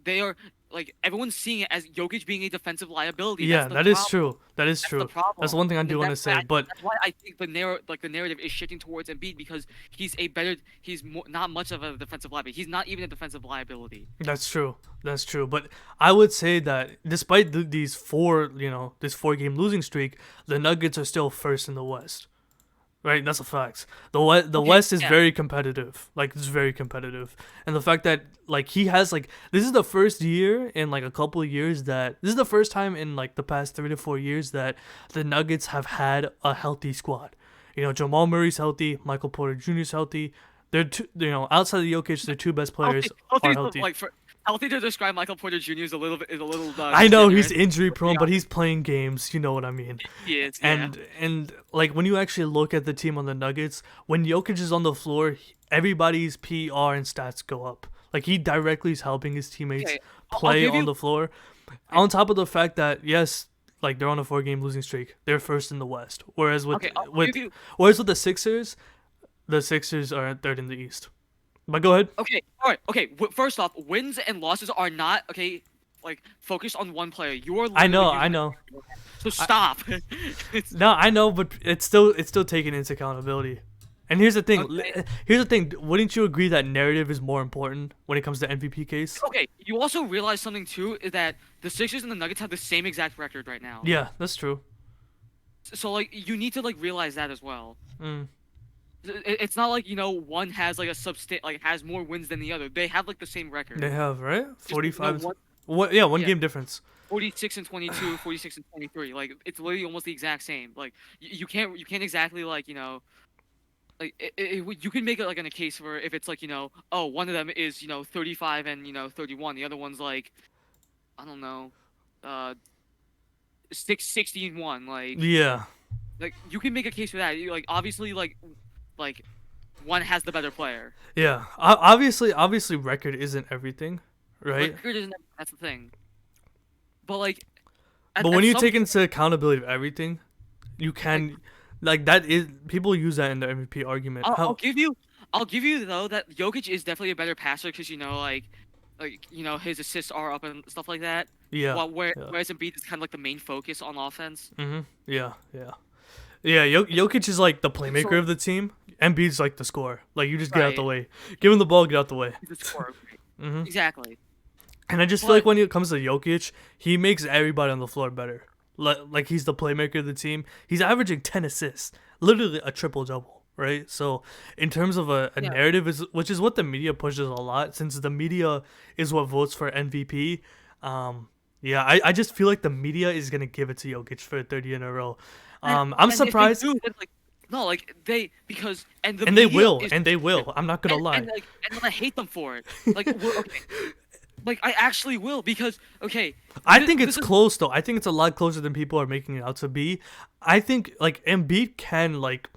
they are like everyone's seeing it as Jokic being a defensive liability. That's Yeah, the that is problem. true. That is That's the true. That's problem. one thing I And do want to say. But that's why I think the narrative is shifting towards Embiid because he's not much of a defensive liability. He's not even a defensive liability. that's true. That's true. But I would say that despite these this 4-game losing streak, the Nuggets are still first in the West. Right, that's a fact. The Okay, West is yeah. very competitive. Like it's very competitive, and the fact that like he has like this is the first year in like a couple of years that this is the first time in like the past 3 to 4 years that the Nuggets have had a healthy squad. Jamal Murray's healthy, Michael Porter Jr.'s healthy. They're two, outside of Jokic, their two best players Healthy, are healthy. like for healthy to describe Michael Porter Jr. is a little bit I know he's generous. injury To be prone, but honest. he's playing games. You know what I mean. He is, yeah. And like when you actually look at the team on the Nuggets, when Jokic is on the floor, everybody's PR and stats go up. Like he directly is helping his teammates Okay, I'll play give on you. the floor. On top of the fact that yes, like they're on a 4-game losing streak, they're first in the West. Whereas Okay, I'll with give you. the Sixers, the Sixers are third in the East. But go ahead. Okay, all right. Okay, first off, wins and losses are not okay. Like focused on one player. You are I know, literally I using know. So stop. No, I know, but it's still taking into accountability. And here's the thing. Okay. Here's the thing. Wouldn't you agree that narrative is more important when it comes to MVP case? Okay, you also realize something too is that the Sixers and the Nuggets have the same exact record right now. Yeah, that's true. So like you need to like realize that as well. Mm, It's not like one has like has more wins than the other. They have like the same record. they have right Just, 45. one, What? Yeah, one yeah, game difference. 46 and 22, 46 and 23. Like it's literally almost the exact same. Like you can't exactly like like you can make it like in a case where if it's like oh, one of them is 35 and 31, the other one's like I don't know, 60 and 1. Yeah, Like you can make a case for that. Like obviously like one has the better player. yeah. Obviously, record isn't everything, right? Record isn't that's the thing. But like But when you take into accountability of everything, you can, like that is people use that in the MVP argument. I'll give you though that Jokic is definitely a better passer because his assists are up and stuff like that. Yeah, yeah. Whereas Embiid is kind of like the main focus on offense. Yeah, yeah. Yeah, Jokic is like the playmaker So, of the team. Embiid's like the scorer. Like you just get out the right. way. Give him the ball, get out the way. He's a scorer. hmm Exactly. And I just feel But like when it comes to Jokic, he makes everybody on the floor better. like he's the playmaker of the team. He's averaging 10 assists, literally a triple double, right? So in terms of a Yeah. narrative, which is what the media pushes a lot, since the media is what votes for MVP. Yeah, I just feel like the media is gonna give it to Jokic for a third year in a row. I'm And if they surprised, do, then, like, no, like they because and the and they media will, is and they stupid. will. I'm not gonna lie. And I hate them for it. Like okay, like I actually will because okay, I think it's this is close though. I think it's a lot closer than people are making it out to be. I think like Embiid can like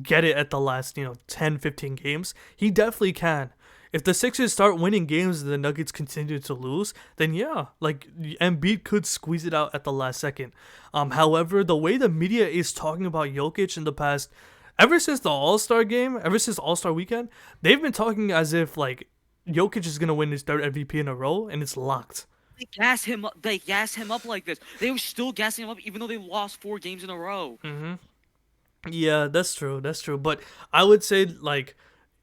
get it at the last, 10, 15 games. He definitely can. If the Sixers start winning games and the Nuggets continue to lose, then yeah, like Embiid could squeeze it out at the last second. However, the way the media is talking about Jokic in the past, ever since the All-Star game, ever since All-Star weekend, they've been talking as if like Jokic is gonna win his third MVP in a row, and it's locked. they gas him up. They gas him up like this. They were still gassing him up even though they lost 4 games in a row. Mm-hmm. Yeah, that's true. That's true. But I would say like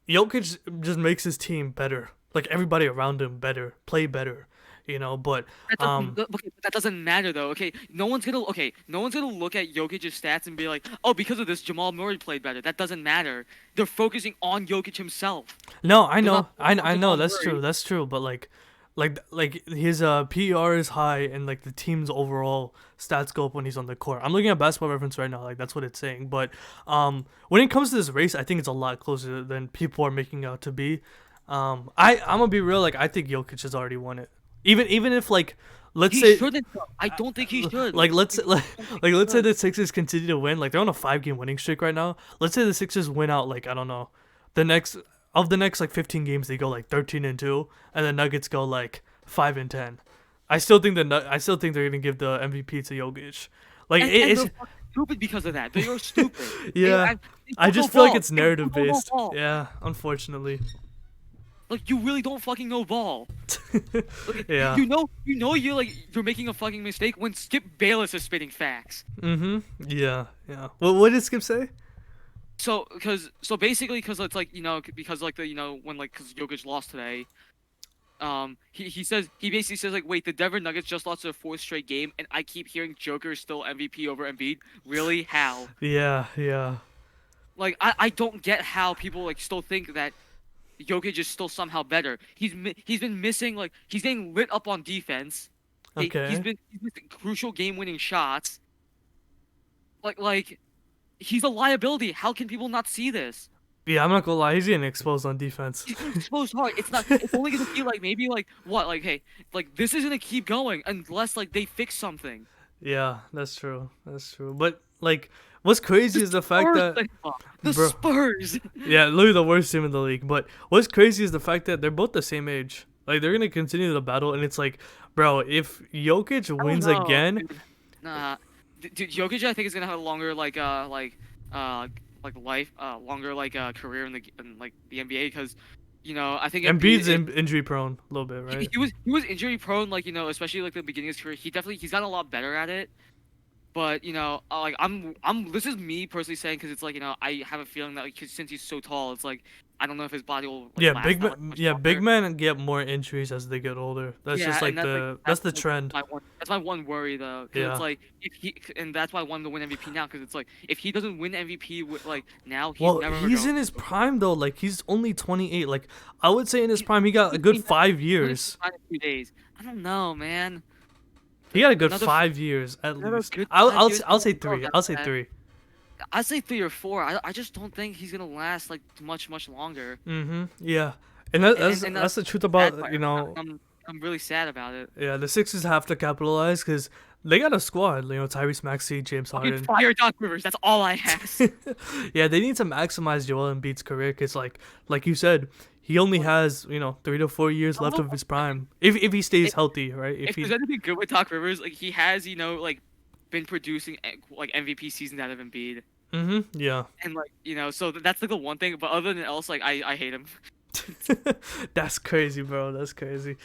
Jokic just makes his team better. Like everybody around him better, play better, But Okay, but that doesn't matter though. Okay, no one's gonna look at Jokic's stats and be like, oh, because of this, Jamal Murray played better. That doesn't matter. They're focusing on Jokic himself. no, I They're know, not focusing on I know. Jamal That's true. Murray. That's true. But like his PER is high, and like the team's overall stats go up when he's on the court. I'm looking at Basketball Reference right now. Like that's what it's saying. But when it comes to this race, I think it's a lot closer than people are making out to be. I'm gonna be real. Like I think Jokic has already won it. Even if like let's He say shouldn't. Though. I don't think he should. like let's like, I don't think like he let's say should. the Sixers continue to win. Like they're on a 5-game winning streak right now. Let's say the Sixers win out like I don't know, the next like 15 games they go like 13-2, and the Nuggets go like 5-10. I still think I still think they're gonna give the MVP to Jokic. Like And it's they're fucking stupid because of that. They are stupid. yeah. They I don't know just feel like ball. it's They don't narrative know based. ball. Yeah, unfortunately. Like you really don't fucking know ball. Like, Yeah. you're making a fucking mistake when Skip Bayless is spitting facts. Mhm. Yeah. Yeah. What did Skip say? So basically because it's like because like the when like because Jokic lost today. He basically says like, wait, the Denver Nuggets just lost their 4th straight game, and I keep hearing Joker is still MVP over Embiid. Really? How? Yeah. Yeah. Like I don't get how people like still think that Jokic is still somehow better. He's been missing like he's getting lit up on defense. Okay. He's missing crucial game-winning shots. Like he's a liability. How can people not see this? Yeah, I'm not gonna lie. He's getting exposed on defense. He's getting exposed hard. It's not. It's only gonna be like maybe like what like hey like this is gonna keep going unless like they fix something. Yeah, that's true. That's true. But like, what's crazy is the fact Spurs, that the bro, Spurs. yeah, literally the worst team in the league. But what's crazy is the fact that they're both the same age. Like they're gonna continue the battle, and it's like, bro, if Jokic I don't wins know, again, dude. Nah, dude, Jokic I think is gonna have a longer longer career in like the NBA because I think Embiid's Embiid injury prone a little bit, right? he was injury prone like especially like the beginning of his career he's gotten a lot better at it. But like this is me personally saying because it's like I have a feeling that like since he's so tall, it's like I don't know if his body will like, Yeah, last big that like, men. much Yeah, big longer. men get more injuries as they get older. That's Yeah, just like and that's that's the like trend. that's my one worry though. 'Cause Yeah. it's like if he and that's why I want him to win MVP now because it's like if he doesn't win MVP with like now he's Well, never he's gonna in his prime though. Like he's only 28. Like I would say in his prime, he got a good 5 years. in a few days. I don't know, man. He got a good Another 5 years at another least. good I'll 5 years. I'll say I don't know 3. about I'll say that. 3. I'd say 3 or 4. I just don't think he's gonna last like much longer. Yeah, and And that's the truth sad about part. I'm really sad about it. yeah, the Sixers have to capitalize because they got a squad. Tyrese Maxey, James Fucking Harden. fire Doc Rivers. That's all I ask. Yeah, they need to maximize Joel Embiid's career because like you said, he only has 3 to 4 years left of his prime if he stays healthy, right? If If he there's anything good with Doc Rivers, like he has, like been producing like MVP seasons out of Embiid, yeah. and like so that's like the one thing. But other than else, like I hate him. That's crazy, bro. That's crazy.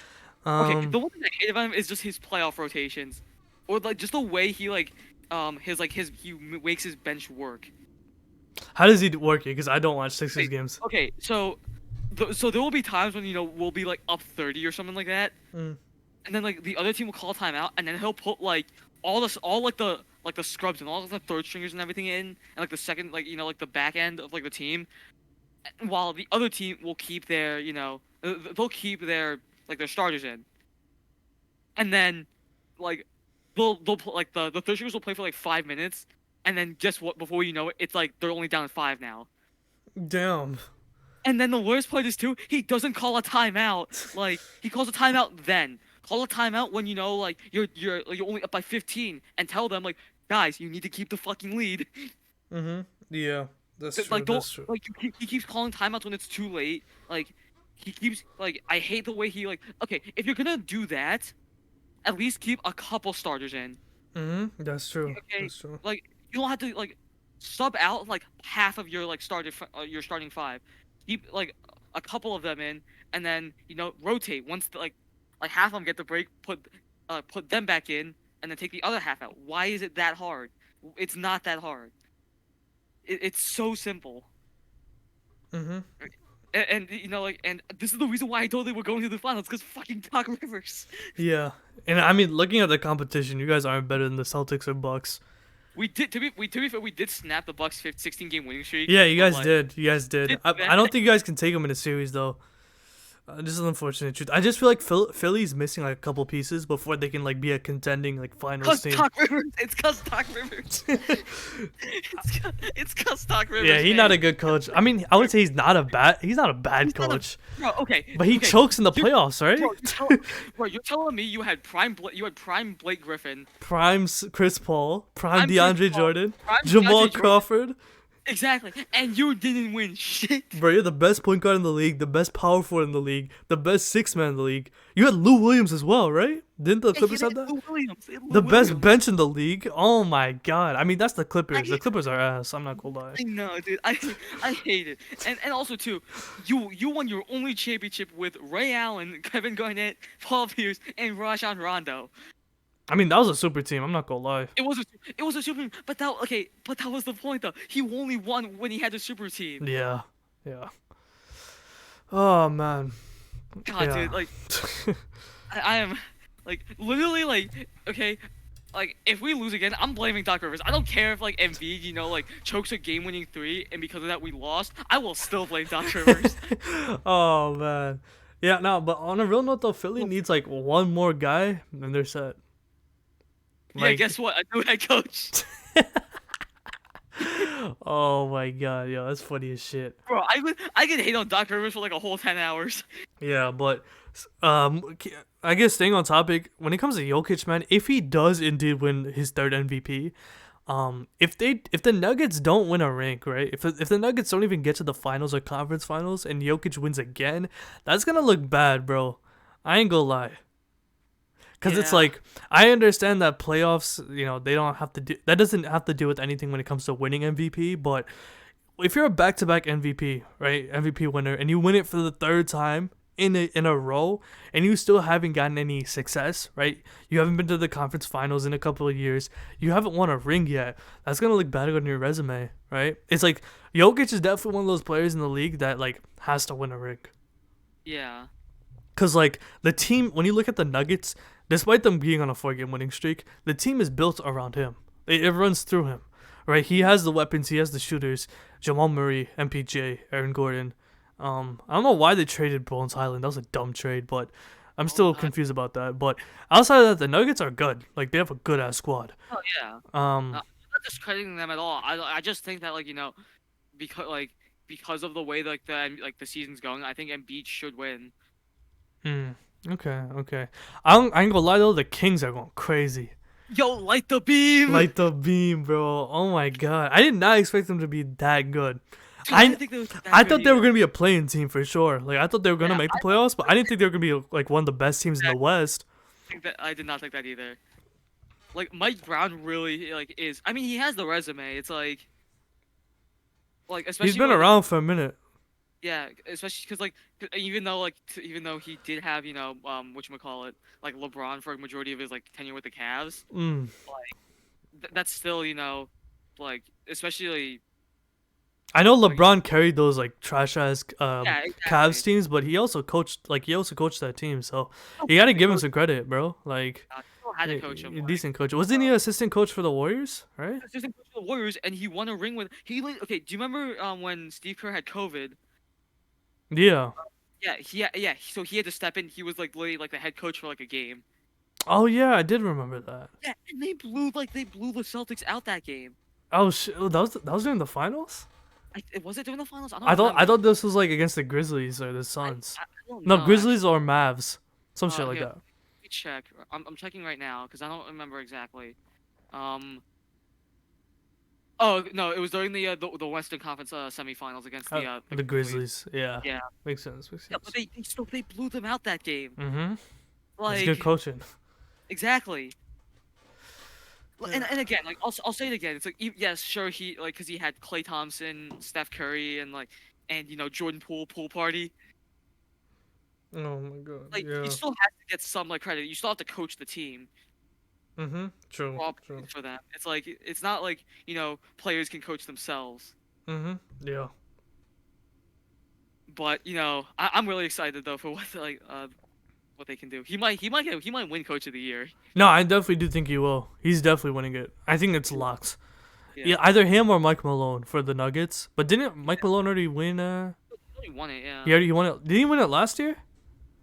Okay, the one thing I hate about him is just his playoff rotations, or like just the way he makes his bench work. How does he work it? Because I don't watch Sixers games. Okay, so there will be times when we'll be like up 30 or something like that, Mm. and then like the other team will call timeout, and then he'll put like all like the scrubs and all the third stringers and everything in, and like the second like like the back end of like the team, while the other team will keep their they'll keep their like their starters in, and then like like the third stringers will play for like 5 minutes, and then guess what? Before you know it, it's like they're only down 5 now. Damn. And then the worst part is too, he doesn't call a timeout. Like he calls a timeout then. Call a timeout when like you're only up by 15, and tell them like, guys, you need to keep the fucking lead. Mhm. Yeah, that's true. Like don't That's true. like he keeps calling timeouts when it's too late. Like he keeps like I hate the way he like okay, if you're gonna do that, at least keep a couple starters in. Mhm. That's true. Okay, That's true. like you don't have to like sub out like half of your like your starting five. Keep like a couple of them in, and then rotate once like half of them get the break. Put them back in, and then take the other half out. Why is it that hard? It's not that hard. It's so simple. Mhm. And like and this is the reason why I told they were going to the finals because fucking Doc Rivers. Yeah, and I mean, looking at the competition, you guys aren't better than the Celtics or Bucks. We did to be fair, we did snap the Bucks' 16-game winning streak. Yeah, you but, guys like, did. You guys did. I don't think you guys can take them in a series though. This is an unfortunate truth. I just feel like Philly's missing like a couple pieces before they can like be a contending like finals Cause team. Doc Rivers. It's cause Doc Rivers. it's cause Doc Rivers. Yeah, he's man. not a good coach. I mean, I would say he's not a bad coach. Bro, okay. But he chokes in the playoffs, right? Bro, you're telling me you had prime Blake Griffin, Prime Chris Paul, prime Chris DeAndre Paul, Jordan, prime Jamal DeAndre Jordan. Crawford. Exactly, and you didn't win shit. Bro, you're the best point guard in the league, the best power forward in the league, the best six man in the league. You had Lou Williams as well, right? Didn't the Clippers have that? The best bench in the league. Oh my god. I mean, that's the Clippers. The Clippers are ass. I'm not gonna lie. I know, dude. I hate it. And also too, you won your only championship with Ray Allen, Kevin Garnett, Paul Pierce, and Rajon Rondo. I mean, that was a super team. I'm not gonna lie. It was a super, but that was the point though. He only won when he had a super team. Yeah. Yeah. Oh man. God, Yeah. dude, like I am like literally like okay. Like if we lose again, I'm blaming Doc Rivers. I don't care if like Embiid, like chokes a game-winning 3, and because of that we lost. I will still blame Doc Rivers. Oh man. Yeah, no, but on a real note though, Philly needs like one more guy and they're set. Yeah, guess what? A new head coach. Oh my god, yo, that's funny as shit. Bro, I could hate on Doc Rivers for like a whole 10 hours. Yeah, but I guess staying on topic, when it comes to Jokic, man, if he does indeed win his third MVP, if the Nuggets don't win a ring, right? If the Nuggets don't even get to the finals or conference finals and Jokic wins again, that's gonna look bad, bro. I ain't gonna lie. Because it's like, I understand that playoffs, they don't have to do, that doesn't have to do with anything when it comes to winning MVP, but if you're a back-to-back MVP, right, MVP winner, and you win it for the third time in a row, and you still haven't gotten any success, right, you haven't been to the conference finals in a couple of years, you haven't won a ring yet, that's going to look bad on your resume, right? It's like, Jokic is definitely one of those players in the league that, like, has to win a ring. Yeah. Because, like, the team, when you look at the Nuggets, despite them being on a 4-game winning streak, the team is built around him. It runs through him, right? He has the weapons. He has the shooters. Jamal Murray, MPJ, Aaron Gordon. I don't know why they traded Bones Highland. That was a dumb trade, but I'm still confused about that. But outside of that, the Nuggets are good. Like, they have a good-ass squad. Oh, yeah. Um, I'm not discrediting them at all. I just think that, like, because of the way, like, the season's going, I think Embiid should win. Okay. I ain't gonna lie though, the Kings are going crazy. Yo, light the beam! Light the beam, bro. Oh my god. I did not expect them to be that good. Dude, I didn't think they were that I good thought they were either. gonna be a playing team for sure. Like I thought they were gonna make the playoffs, but I didn't think they were gonna be like one of the best teams in the West. I did not think that either. Like Mike Brown really like is. I mean, he has the resume. It's like especially He's been when, around for a minute. yeah, especially because even though he did have whatchamacallit, like LeBron for a majority of his like tenure with the Cavs, that's still like especially. I know LeBron carried those like trash ass Exactly. Cavs teams, but he also coached that team, so you gotta give him some credit, bro. Like Still had to coach him. A decent coach. Wasn't he an assistant coach for the Warriors? Right? Assistant coach for the Warriors, and he won a ring with. Okay, do you remember when Steve Kerr had COVID? Yeah. Yeah. So he had to step in. He was like literally like the head coach for like a game. Oh yeah, I did remember that. Yeah, and they blew the Celtics out that game. Oh shit, that was during the finals. Was it during the finals? I thought this was like against the Grizzlies or the Suns. I don't No, know, Grizzlies or Mavs, some shit like here, that. Let me check. I'm checking right now because I don't remember exactly. Oh no, it was during the Western Conference semifinals against The Grizzlies. Yeah. Yeah. Makes sense. Makes sense. Yeah, but they blew them out that game. Mm-hmm. Like It's good coaching. Exactly. And again, like I'll say it again. It's like yes, sure he like because he had Klay Thompson, Steph Curry, and Jordan Poole party. Oh my god. Like Yeah. you still have to get some like credit. You still have to coach the team. Mm-hmm. True. True. For that. It's like it's not like players can coach themselves. Mm-hmm. Yeah. But I'm really excited though for what they can do. He might win Coach of the Year. No, I definitely do think he will. He's definitely winning it. I think it's locked. Yeah. Yeah, either him or Mike Malone for the Nuggets. But didn't Mike Malone already win? He already won it. Yeah. He already won it. Did he win it last year?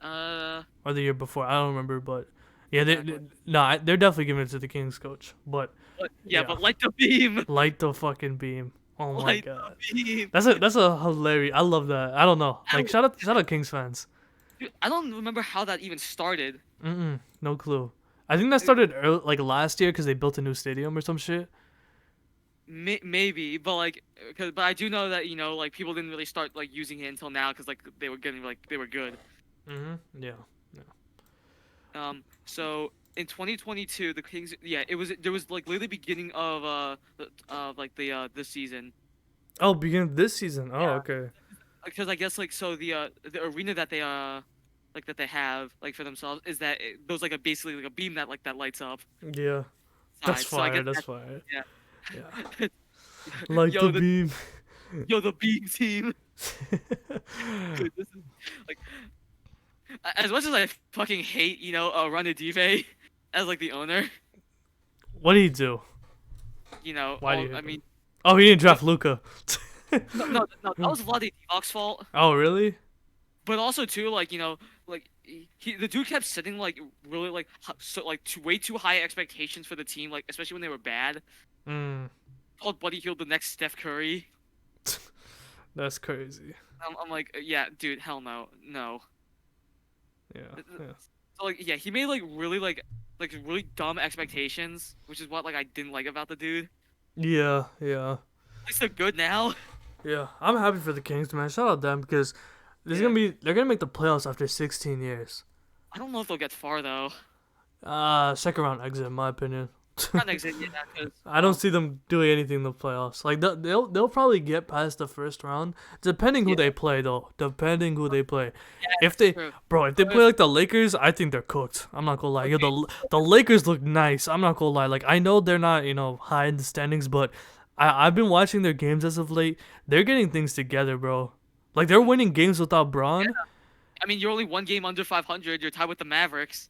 Or the year before? I don't remember, but yeah, they're definitely giving it to the Kings coach. But but light the beam. Light the fucking beam. Oh my Light god. the beam. That's a hilarious. I love that. I don't know. Like shout out Kings fans. Dude, I don't remember how that even started. No clue. I think that started early, like last year because they built a new stadium or some shit. Maybe, but but I do know that like people didn't really start like using it until now because like they were getting they were good. Yeah. So in 2022, the Kings, there was like literally beginning of this season. Oh, beginning of this season. Oh, okay. Because I guess the arena that they that they have for themselves is that there's basically like a beam that lights up. Yeah. That's fire. That's fire. Yeah. Like the beam. Yo, the beam team. Dude, this is as much as I fucking hate Ranadive as the owner. What did he do? Why do you? I mean. Oh, he didn't draft Luka. No, that was Vlade Divac's fault. Oh, really? But also too, the dude kept setting really way too high expectations for the team, especially when they were bad. Called Buddy Hield the next Steph Curry. That's crazy. I'm like, yeah, dude, hell no. Yeah. So he made really dumb expectations, which is what I didn't like about the dude. Yeah. At least they're good now. Yeah, I'm happy for the Kings, man. Shout out them because they're gonna make the playoffs after 16 years. I don't know if they'll get far though. Second round exit, in my opinion. Exit, I don't see them doing anything in the playoffs. Like they'll probably get past the first round, depending who they play though. Depending who they play. Yeah, if they play like the Lakers, I think they're cooked. I'm not gonna lie. Okay. Yo, the Lakers look nice. I'm not gonna lie. Like I know they're not high in the standings, but I've been watching their games as of late. They're getting things together, bro. Like they're winning games without Braun. Yeah. I mean, you're only one game under 500. You're tied with the Mavericks.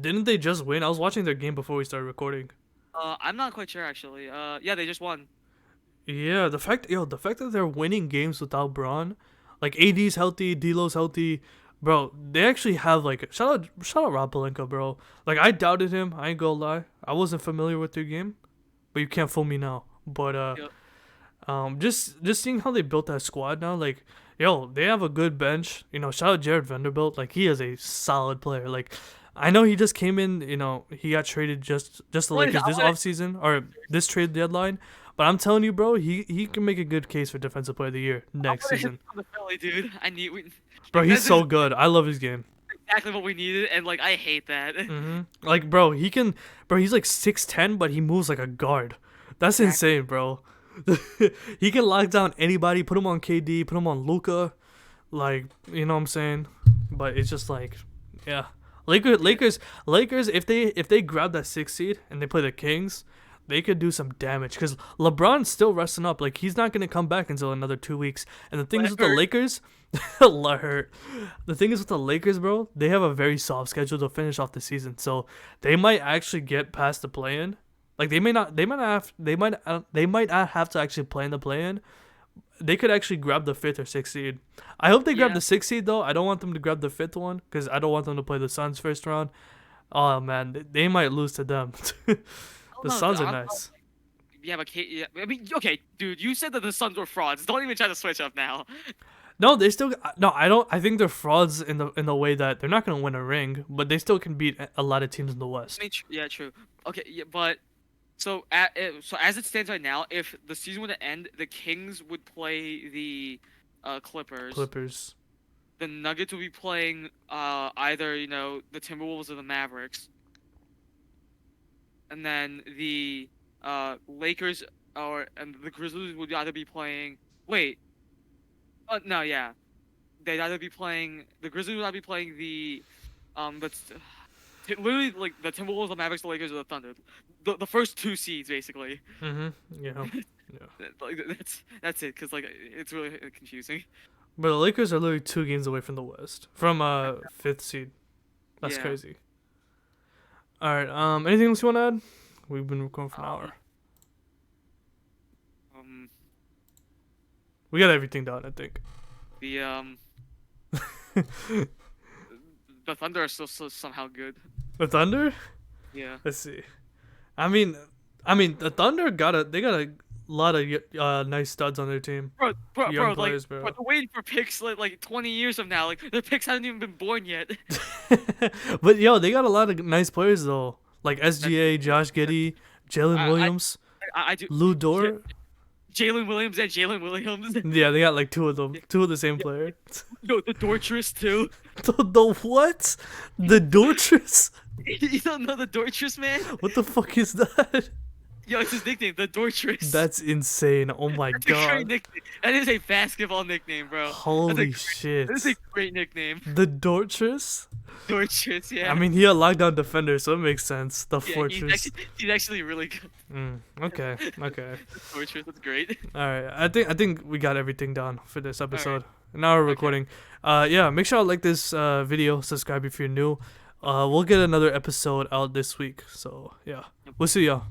Didn't they just win? I was watching their game before we started recording. I'm not quite sure actually. Yeah, they just won. Yeah, the fact that they're winning games without Braun, like AD's healthy, D'Lo's healthy, bro. They actually have shout out Rob Pelinka, bro. Like I doubted him. I ain't gonna lie. I wasn't familiar with their game, but you can't fool me now. But just seeing how they built that squad now, they have a good bench. Shout out Jared Vanderbilt. Like he is a solid player. Like I know he just came in. He got traded just the Lakers this offseason or this trade deadline. But I'm telling you, bro, he can make a good case for Defensive Player of the Year next season. Dude, Bro, he's so good. I love his game. Exactly what we needed, and I hate that. Bro, he's 6'10", but he moves like a guard. That's insane, bro. He can lock down anybody, put him on KD, put him on Luka, you know what I'm saying? But it's just Lakers, if they grab that 6th seed and they play the Kings, they could do some damage because LeBron's still resting up. Like he's not gonna come back until another 2 weeks. And the thing is with the Lakers, hurt. The thing is with the Lakers, bro, they have a very soft schedule to finish off the season, so they might actually get past the play-in. Like they might not have to actually play in the play-in. They could actually grab the 5th or 6th seed. I hope they grab the 6th seed though. I don't want them to grab the 5th one because I don't want them to play the Suns first round. Oh man, they might lose to them. The Suns are nice. Yeah, but I mean, okay, dude, you said that the Suns were frauds. Don't even try to switch up now. No, they still no. I don't. I think they're frauds in the way that they're not gonna win a ring, but they still can beat a lot of teams in the West. I mean, yeah, true. Okay, yeah, but so as it stands right now, if the season were to end, the Kings would play the Clippers. Clippers. The Nuggets would be playing either the Timberwolves or the Mavericks, and then the Lakers and the Grizzlies would either be playing. Wait. No, yeah. They'd either be playing the Grizzlies would either be playing the literally like the Timberwolves, the Mavericks, the Lakers, or the Thunder. The first 2 seeds basically. Yeah. Yeah. Like that's it, cause like it's really confusing. But the Lakers are literally 2 games away from the West, from 5th seed. That's crazy. All right. Anything else you want to add? We've been recording for an hour. We got everything done, I think. The Thunder are still somehow good. The Thunder? Yeah. Let's see. I mean, the Thunder got a lot of nice studs on their team. Bro, Young players, bro. They're waiting for picks like 20 years from now. Like their picks haven't even been born yet. But yo, they got a lot of nice players though, like SGA, Josh Giddey, Jalen Williams, I do. Lou Dort. Jalen Williams and Jalen Williams. Yeah, they got like 2 of them, 2 of the same player. Yo, the Dortress too. The what? The Dortress? You don't know the Dortress, man? What the fuck is that? Yo, it's his nickname, the Dortress. That's insane. Oh my That's god. A great nickname. That is a basketball nickname, bro. Holy shit. That is a great nickname. The Dortress? Dortress, yeah. I mean, he a lockdown defender, so it makes sense. The Fortress. He's actually really good. Okay. Fortress, that's great. All right, I think we got everything done for this episode. Right. Now we're recording. Yeah, make sure to like this video, subscribe if you're new. We'll get another episode out this week. So yeah, we'll see y'all.